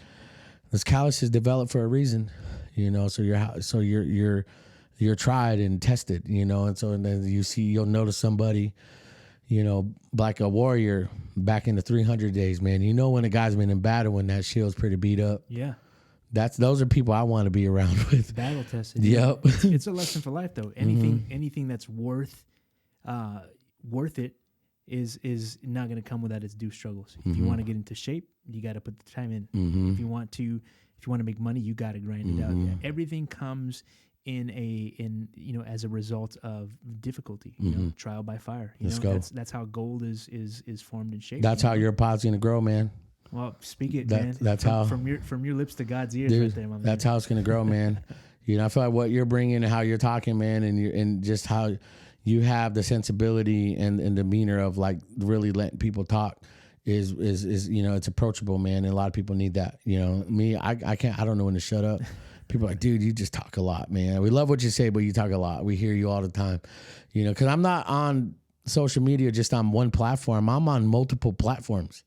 Speaker 2: this callous is developed for a reason, you know. So you're tried and tested, you know. And so, and then you'll notice somebody, you know, like a warrior back in the 300 days, man. You know, when a guy's been in battle, when that shield's pretty beat up. Yeah. Those are people I want to be around with.
Speaker 1: Battle tested.
Speaker 2: Yep.
Speaker 1: It's a lesson for life, though. Anything that's worth it is not going to come without its due struggles. If you want to get into shape, you got to put the time in. If you want to make money, you got to grind it out. Yeah. Everything comes in you know, as a result of difficulty. You know, trial by fire. You
Speaker 2: Let's
Speaker 1: know,
Speaker 2: go.
Speaker 1: That's how gold is formed and shaped.
Speaker 2: That's how your pod's gonna grow, man.
Speaker 1: Well, speak it, man.
Speaker 2: That's how
Speaker 1: from your lips to God's ears,
Speaker 2: dude,
Speaker 1: right there, my man.
Speaker 2: That's how it's gonna grow, man. You know, I feel like what you're bringing and how you're talking, man, and just how you have the sensibility and demeanor of like really letting people talk is you know, it's approachable, man. And a lot of people need that. You know, me, I don't know when to shut up. People are like, dude, you just talk a lot, man. We love what you say, but you talk a lot. We hear you all the time, you know, because I'm not on social media just on one platform. I'm on multiple platforms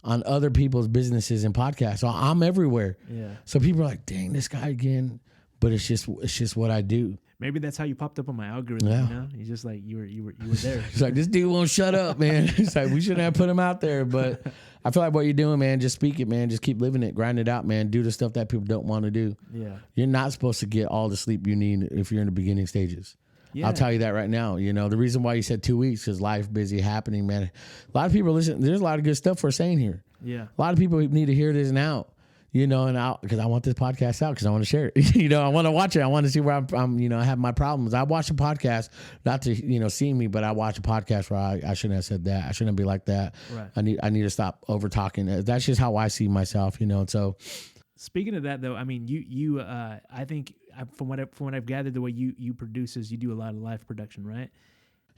Speaker 2: on other people's businesses and podcasts. So I'm everywhere. Yeah. So people are like, dang, this guy again. But it's just what I do.
Speaker 1: Maybe that's how you popped up on my algorithm. Yeah. You know, you just like you were there.
Speaker 2: It's like, this dude won't shut up, man. It's like, we shouldn't have put him out there, but I feel like what you're doing, man, just speak it, man. Just keep living it, grind it out, man. Do the stuff that people don't want to do. Yeah, you're not supposed to get all the sleep you need if you're in the beginning stages. Yeah. I'll tell you that right now. You know, the reason why you said 2 weeks is life busy happening, man. A lot of people listen. There's a lot of good stuff we're saying here. Yeah, a lot of people need to hear this now. You know, and because I want this podcast out because I want to share it. You know, I want to watch it. I want to see where I'm, you know, I have my problems. I watch a podcast, not to, you know, see me, but I watch a podcast where I shouldn't have said that. I shouldn't be like that. Right. I need to stop over talking. That's just how I see myself, you know. And so,
Speaker 1: speaking of that, though, I mean, you I think from what I've gathered, the way you produce is you do a lot of live production, right?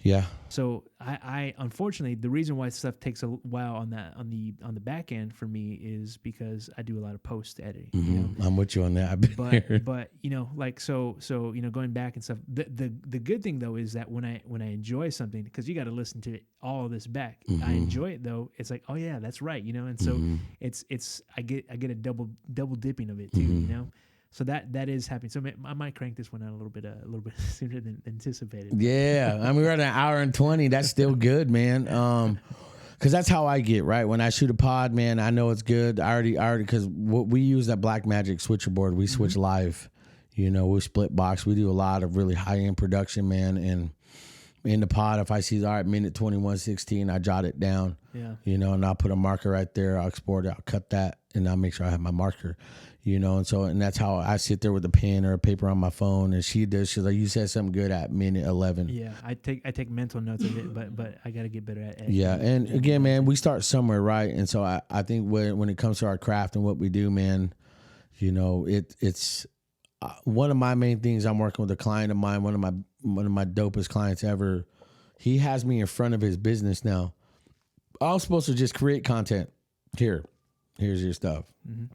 Speaker 2: Yeah.
Speaker 1: So I unfortunately, the reason why stuff takes a while on the back end for me is because I do a lot of post editing.
Speaker 2: Mm-hmm. You know? I'm with you on that. I've been here.
Speaker 1: But you know, like so you know, going back and stuff. The good thing though is that when I enjoy something, because you got to listen to all of this back. Mm-hmm. I enjoy it though. It's like, oh yeah, that's right. You know, and so it's I get a double dipping of it too. You know. So that is happening. So I might crank this one out a little bit sooner than anticipated.
Speaker 2: Yeah, I mean we're at an hour and 20. That's still good, man. Because that's how I get, right? When I shoot a pod, man, I know it's good. I already, because what we use that Blackmagic switcher board, we switch live. You know, we split box. We do a lot of really high-end production, man. And in the pod, if I see, all right, minute 21:16, I jot it down.
Speaker 1: Yeah.
Speaker 2: You know, and I'll put a marker right there. I'll export it. I'll cut that, and I'll make sure I have my marker. You know, and that's how I sit there with a pen or a paper on my phone, and she does. She's like, "You said something good at minute 11."
Speaker 1: Yeah, I take mental notes of it, but I got to get better at
Speaker 2: yeah, and again, man, we start somewhere, right? And so I think when it comes to our craft and what we do, man, you know, it's one of my main things. I'm working with a client of mine, one of my dopest clients ever. He has me in front of his business now. I was supposed to just create content. Here's your stuff. Mm-hmm.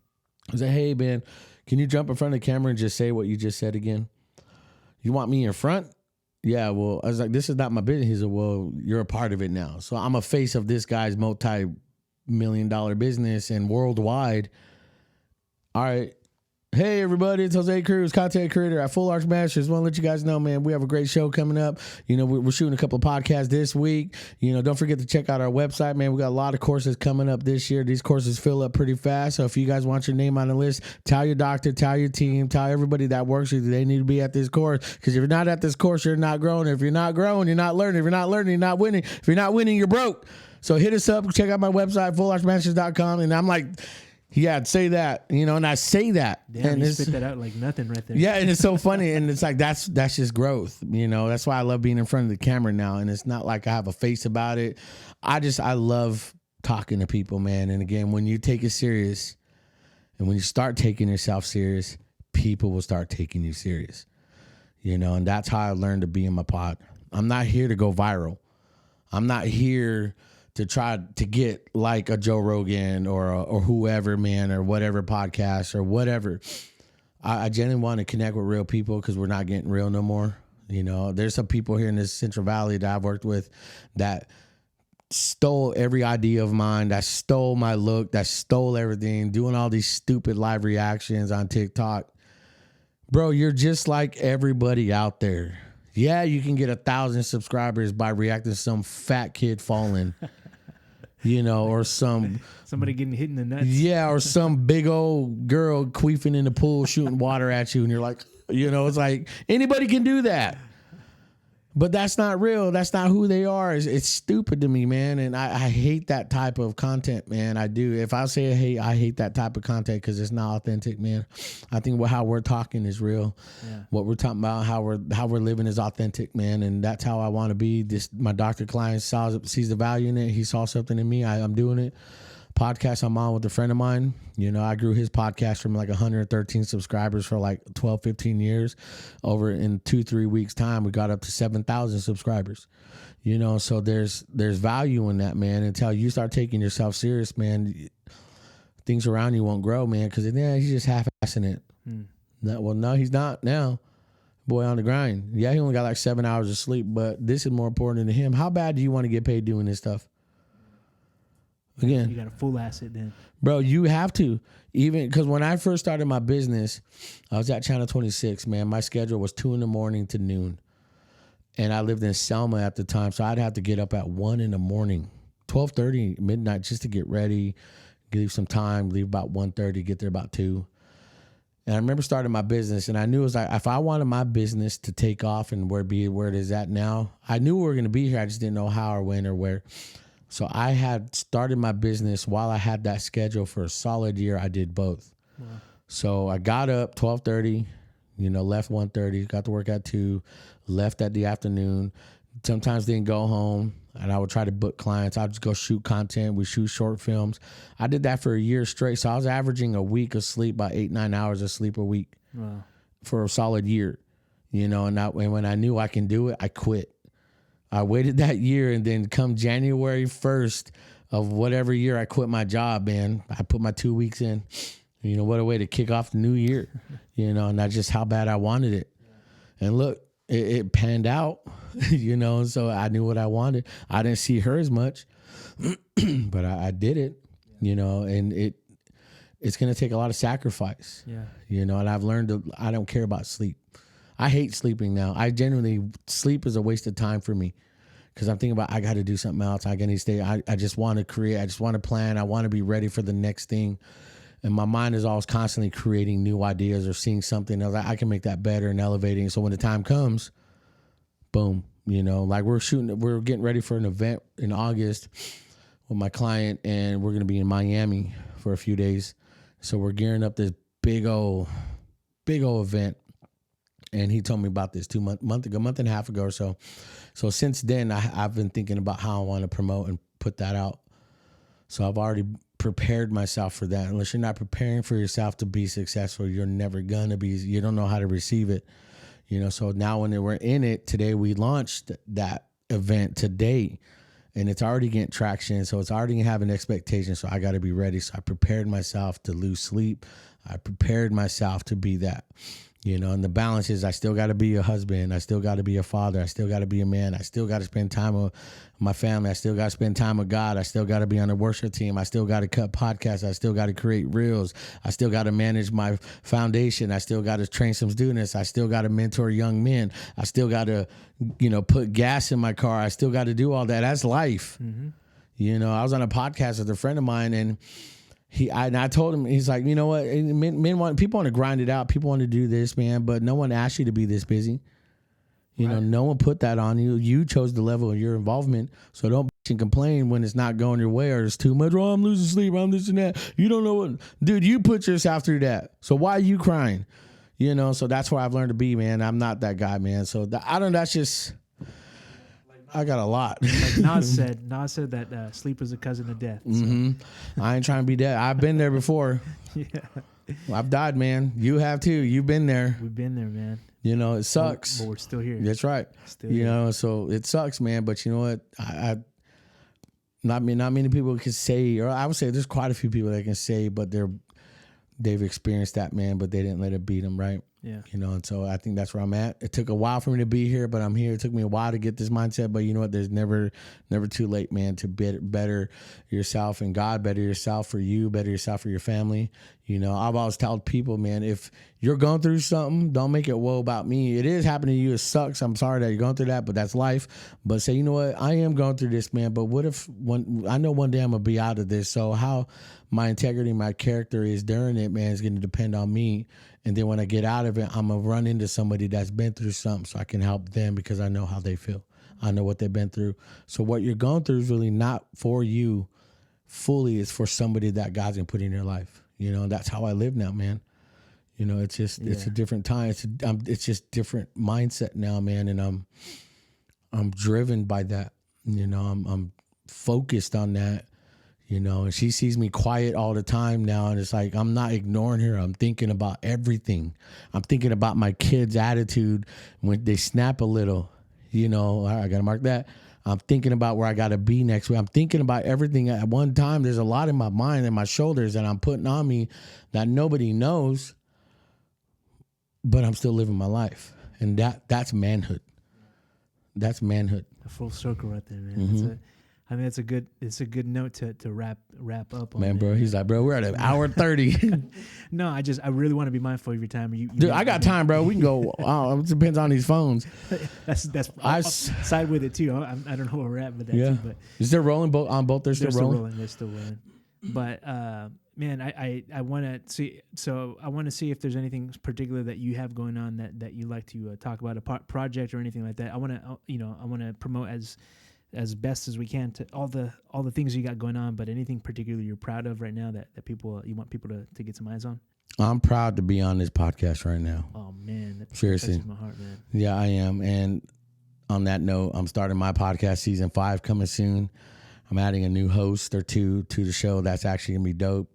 Speaker 2: I said, hey, man, can you jump in front of the camera and just say what you just said again? You want me in front? Yeah, well, I was like, this is not my business. He said, well, you're a part of it now. So I'm a face of this guy's multi-million-dollar business and worldwide. All right. Hey, everybody, it's Jose Cruz, content creator at Full Arch Masters. Want to let you guys know, man, we have a great show coming up. You know, we're shooting a couple of podcasts this week. You know, don't forget to check out our website, man. We got a lot of courses coming up this year. These courses fill up pretty fast. So if you guys want your name on the list, tell your doctor, tell your team, tell everybody that works with you they need to be at this course. Because if you're not at this course, you're not growing. If you're not growing, you're not learning. If you're not learning, you're not winning. If you're not winning, you're broke. So hit us up. Check out my website, fullarchmasters.com. And I'm like, yeah, I'd say that, you know, and I say that.
Speaker 1: Damn, and you spit that out like nothing right there.
Speaker 2: Yeah, and it's so funny, and it's like that's just growth, you know. That's why I love being in front of the camera now, and it's not like I have a face about it. I love talking to people, man. And again, when you take it serious, and when you start taking yourself serious, people will start taking you serious, you know. And that's how I learned to be in my pod. I'm not here to go viral. I'm not here to try to get like a Joe Rogan or whoever, man, or whatever podcast or whatever. I genuinely want to connect with real people because we're not getting real no more. You know, there's some people here in this Central Valley that I've worked with that stole every idea of mine, that stole my look, that stole everything, doing all these stupid live reactions on TikTok. Bro, you're just like everybody out there. Yeah, you can get 1,000 subscribers by reacting to some fat kid falling. You know, or
Speaker 1: somebody getting hit in the nuts.
Speaker 2: Yeah, or some big old girl queefing in the pool shooting water at you, and you're like, you know, it's like anybody can do that. But that's not real. That's not who they are. It's stupid to me, man. And I hate that type of content, man. I do. If I say hey, I hate that type of content because it's not authentic, man. I think how we're talking is real. Yeah. What we're talking about, how we're living is authentic, man. And that's how I want to be. My doctor client sees the value in it. He saw something in me. I'm doing it. Podcast I'm on with a friend of mine. You know, I grew his podcast from like 113 subscribers for like 12, 15 years. Over in 2-3 weeks time, we got up to 7,000 subscribers. You know, so there's value in that, man. Until you start taking yourself serious, man, things around you won't grow, man, because he's just half-assing it. No, he's not now. Boy on the grind. Yeah, he only got like 7 hours of sleep, but this is more important to him. How bad do you want to get paid doing this stuff? Again,
Speaker 1: you got a full asset then.
Speaker 2: Bro, you have to. Even because when I first started my business, I was at Channel 26, man. My schedule was 2 a.m. to noon. And I lived in Selma at the time, so I'd have to get up at 1 a.m, 12:30, midnight, just to get ready, leave some time, leave about 1:30, get there about 2. And I remember starting my business, and I knew it was like, if I wanted my business to take off and where it is at now, I knew we were going to be here. I just didn't know how or when or where. So I had started my business while I had that schedule for a solid year. I did both. Wow. So I got up 12:30, you know, left 1:30, got to work at 2, left at the afternoon. Sometimes didn't go home, and I would try to book clients. I'd just go shoot content. We shoot short films. I did that for a year straight. So I was averaging a week of sleep, about 8-9 hours of sleep a week. Wow. For a solid year, you know, and when I knew I can do it, I quit. I waited that year, and then come January 1st of whatever year, I quit my job, man. I put my 2 weeks in. You know, what a way to kick off the new year, you know, and that's just how bad I wanted it. And look, it panned out, you know, so I knew what I wanted. I didn't see her as much, but I did it, you know, and it's going to take a lot of sacrifice, you know, and I've learned I don't care about sleep. I hate sleeping now. I genuinely, sleep is a waste of time for me. because I'm thinking about, I got to do something else. I got to stay. I just want to create. I just want to plan. I want to be ready for the next thing. And my mind is always constantly creating new ideas or seeing something else. I can make that better and elevating. So when the time comes, boom, you know, like we're getting ready for an event in August with my client, and we're going to be in Miami for a few days. So we're gearing up this big old event. And he told me about this month and a half ago or so. So since then, I've been thinking about how I want to promote and put that out. So I've already prepared myself for that. Unless you're not preparing for yourself to be successful, you're never going to be. You don't know how to receive it. You know, so now when we're in it, today we launched that event today. And it's already getting traction. So it's already going to have an expectation. So I got to be ready. So I prepared myself to lose sleep. I prepared myself to be that. You know, and the balance is I still got to be a husband. I still got to be a father. I still got to be a man. I still got to spend time with my family. I still got to spend time with God. I still got to be on the worship team. I still got to cut podcasts. I still got to create reels. I still got to manage my foundation. I still got to train some students. I still got to mentor young men. I still got to, you know, put gas in my car. I still got to do all that. That's life. Mm-hmm. You know, I was on a podcast with a friend of mine, and I told him, he's like, you know what, people want to grind it out. People want to do this, man, but no one asked you to be this busy. You know, no one put that on you. You chose the level of your involvement. So don't bitch and complain when it's not going your way or it's too much. Oh, I'm losing sleep. I'm this and that. You don't know what, dude, you put yourself through that. So why are you crying? You know, so that's where I've learned to be, man. I'm not that guy, man. So that's just, I got a lot.
Speaker 1: Like Nas said that sleep is a cousin of death. So.
Speaker 2: Mm-hmm. I ain't trying to be dead. I've been there before.
Speaker 1: Yeah.
Speaker 2: I've died, man. You have too. You've been there.
Speaker 1: We've been there, man.
Speaker 2: You know, it sucks.
Speaker 1: But we're still here.
Speaker 2: That's right.
Speaker 1: Still here.
Speaker 2: Know, so it sucks, man. But you know what? Not many people can say, or I would say there's quite a few people that can say, but they've experienced that, man, but they didn't let it beat them, right?
Speaker 1: Yeah.
Speaker 2: You know, and so I think that's where I'm at. It took a while for me to be here, but I'm here. It took me a while to get this mindset, but you know what? There's never too late, man, to better yourself and God, better yourself for you, better yourself for your family. You know, I've always told people, man, if you're going through something, don't make it woe about me. It is happening to you. It sucks. I'm sorry that you're going through that, but that's life. But say, you know what? I am going through this, man, but what if I know one day I'm going to be out of this. So how my integrity, my character is during it, man, is going to depend on me. And then when I get out of it, I'm going to run into somebody that's been through something so I can help them because I know how they feel. I know what they've been through. So what you're going through is really not for you fully. It's for somebody that God's going to put in your life. You know, that's how I live now, man. You know, it's just, It's a different time. It's just different mindset now, man. And I'm driven by that. You know, I'm focused on that. You know, and she sees me quiet all the time now. And it's like, I'm not ignoring her. I'm thinking about everything. I'm thinking about my kids' attitude when they snap a little, you know, I got to mark that. I'm thinking about where I got to be next week. I'm thinking about everything at one time. There's a lot in my mind and my shoulders that I'm putting on me that nobody knows, but I'm still living my life. And that's manhood. That's manhood.
Speaker 1: A full circle right there, man.
Speaker 2: Mm-hmm.
Speaker 1: I mean, it's a good note to wrap up on.
Speaker 2: Man, bro, he's like, bro, we're at an hour 30.
Speaker 1: No, I really want to be mindful of your time.
Speaker 2: Dude, I got time, bro. We can go. It depends on these phones.
Speaker 1: that's I'll side with it too. I don't know where we're at with that.
Speaker 2: Yeah.
Speaker 1: Too, but
Speaker 2: is there rolling on both? They're still rolling.
Speaker 1: They're still rolling. But man, I want to see. So I want to see if there's anything particular that you have going on that you like to talk about, a project or anything like that. I want to promote as best as we can to all the things you got going on, but anything particular you're proud of right now that you want people to get some eyes on?
Speaker 2: I'm proud to be on this podcast right now.
Speaker 1: Oh man, that
Speaker 2: seriously
Speaker 1: touches my heart, man.
Speaker 2: Yeah, I am. And on that note, I'm starting my podcast season 5 coming soon. I'm adding a new host or two to the show. That's actually gonna be dope.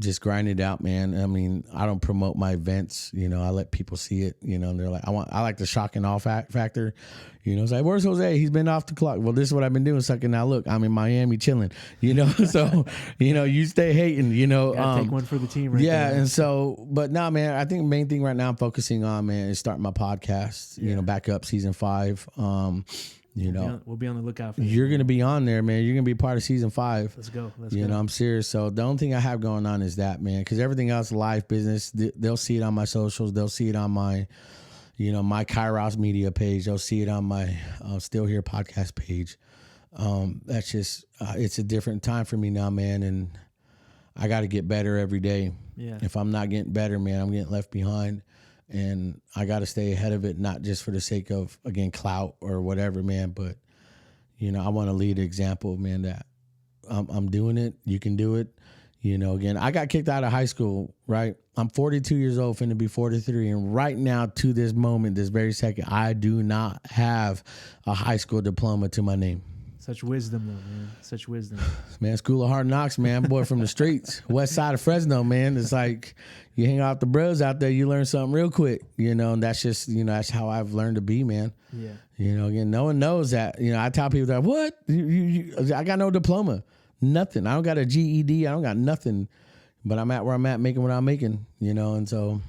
Speaker 2: Just grind it out, man. I mean, I don't promote my events. You know, I let people see it. You know, and they're like, I like the shock and awe factor. You know, it's like, where's Jose? He's been off the clock. Well, this is what I've been doing. Sucking now. Look, I'm in Miami chilling. You know, so you know, you stay hating. You know,
Speaker 1: take one for the team. Right
Speaker 2: yeah,
Speaker 1: there.
Speaker 2: And so, but nah, man. I think the main thing right now I'm focusing on, man, is starting my podcast. Yeah. You know, back up season 5. You know,
Speaker 1: we'll be on the lookout for
Speaker 2: you're going to be on there, man. You're going to be part of season 5.
Speaker 1: Let's go.
Speaker 2: You know, I'm serious. So the only thing I have going on is that, man, because everything else, life, business, they'll see it on my socials. They'll see it on my, my Kairos Media page. You'll see it on my Still Here podcast page. That's just, it's a different time for me now, man. And I got to get better every day.
Speaker 1: Yeah.
Speaker 2: If I'm not getting better, man, I'm getting left behind. And I got to stay ahead of it, not just for the sake of, again, clout or whatever, man. But, I want to lead an example, man, that I'm doing it. You can do it. Again, I got kicked out of high school, right? I'm 42 years old, finna be 43. And right now, to this moment, this very second, I do not have a high school diploma to my name.
Speaker 1: Such wisdom, though, man. Such wisdom.
Speaker 2: Man, School of Hard Knocks, man. Boy from the streets, west side of Fresno, man. It's like you hang out with the bros out there, you learn something real quick, and that's just, that's how I've learned to be, man.
Speaker 1: Yeah.
Speaker 2: Again, no one knows that. I tell people that, what? I got no diploma. Nothing. I don't got a GED. I don't got nothing. But I'm at where I'm at, making what I'm making, and so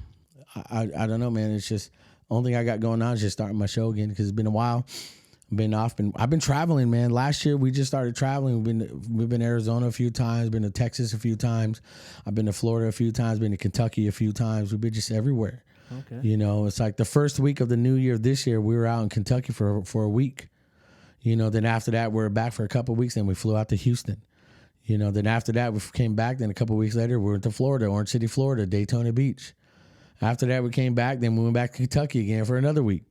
Speaker 2: I don't know, man. It's just, only thing I got going on is just starting my show again because it's been a while. I've been traveling, man. Last year we just started traveling. We've been to Arizona a few times, been to Texas a few times. I've been to Florida a few times, been to Kentucky a few times. We've been just everywhere.
Speaker 1: Okay.
Speaker 2: It's like the first week of the new year this year, we were out in Kentucky for a week. Then after that, we were back for a couple of weeks, then we flew out to Houston. Then after that, we came back. Then a couple of weeks later, we went to Florida, Orange City, Florida, Daytona Beach. After that, we came back. Then we went back to Kentucky again for another week.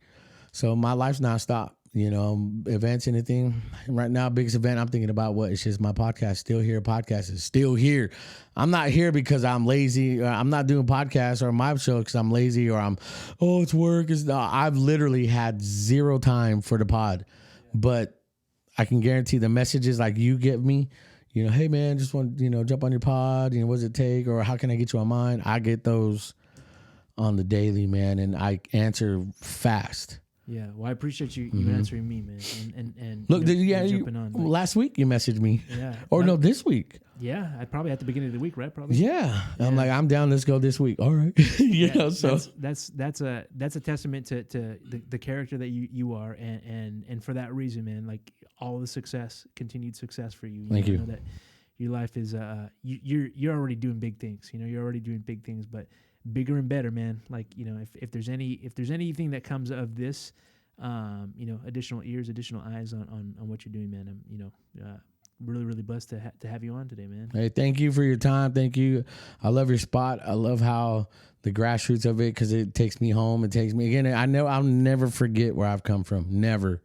Speaker 2: So my life's nonstop. Events, anything. Right now, biggest event I'm thinking about, it's just my podcast, Still Here podcast is still here. I'm not here because I'm lazy. I'm not doing podcasts or my show because I'm lazy or it's work. I've literally had zero time for the pod. But I can guarantee the messages like you give me, hey man, just want, jump on your pod, what does it take? Or how can I get you on mine? I get those on the daily, man. And I answer fast.
Speaker 1: Yeah, well, I appreciate you answering me, man, and
Speaker 2: look,
Speaker 1: jumping on.
Speaker 2: Last week you messaged me,
Speaker 1: yeah,
Speaker 2: or no, this week.
Speaker 1: Yeah, I probably at the beginning of the week, right? Probably.
Speaker 2: Yeah, I'm like, I'm down. Let's go this week. All right, so
Speaker 1: that's a testament to the character that you are, and for that reason, man, like all the success, continued success for you.
Speaker 2: Thank you.
Speaker 1: I know that your life is you're already doing big things. You're already doing big things, but bigger and better, man. Like, if there's anything that comes of this, additional ears, additional eyes on what you're doing, man. I'm, really, really blessed to have you on today, man.
Speaker 2: Hey, thank you for your time. Thank you. I love your spot. I love how the grassroots of it, because it takes me home. It takes me again. I know I'll never forget where I've come from. Never.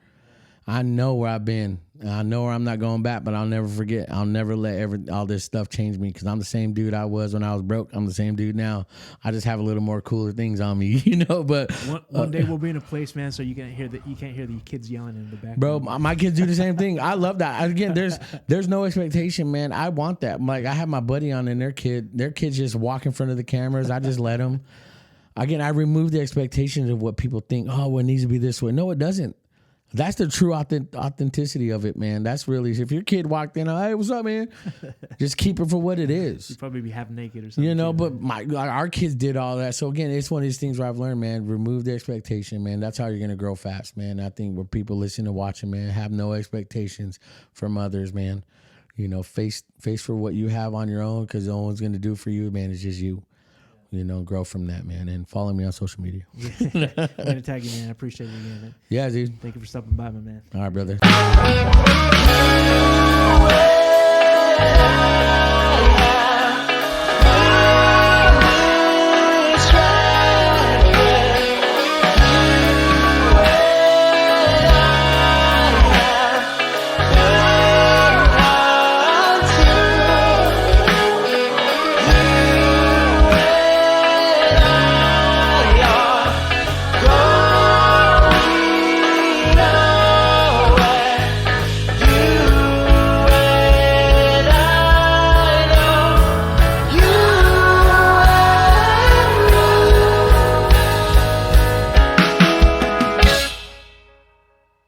Speaker 2: I know where I've been. I know where I'm not going back, but I'll never forget. I'll never let all this stuff change me, because I'm the same dude I was when I was broke. I'm the same dude now. I just have a little more cooler things on me, But
Speaker 1: one day we'll be in a place, man, so you can't hear the kids yelling in the background.
Speaker 2: Bro, my kids do the same thing. I love that. Again, there's no expectation, man. I want that. Like, I have my buddy on, and their kids just walk in front of the cameras. I just let them. Again, I remove the expectations of what people think. Oh, it needs to be this way. No, it doesn't. That's the true authenticity of it, man. That's really, if your kid walked in, hey, what's up, man? Just keep it for what it is.
Speaker 1: You'd probably be half naked or something.
Speaker 2: But our kids did all that. So again, it's one of these things where I've learned, man, remove the expectation, man. That's how you're going to grow fast, man. I think where people listening and watching, man, have no expectations from others, man. Face for what you have on your own, because no one's going to do for you, man. It's just you. Grow from that, man, and follow me on social media.
Speaker 1: I'm gonna tag you, man. I appreciate it again, man.
Speaker 2: Yeah, dude.
Speaker 1: Thank you for stopping by, my man.
Speaker 2: All right, brother.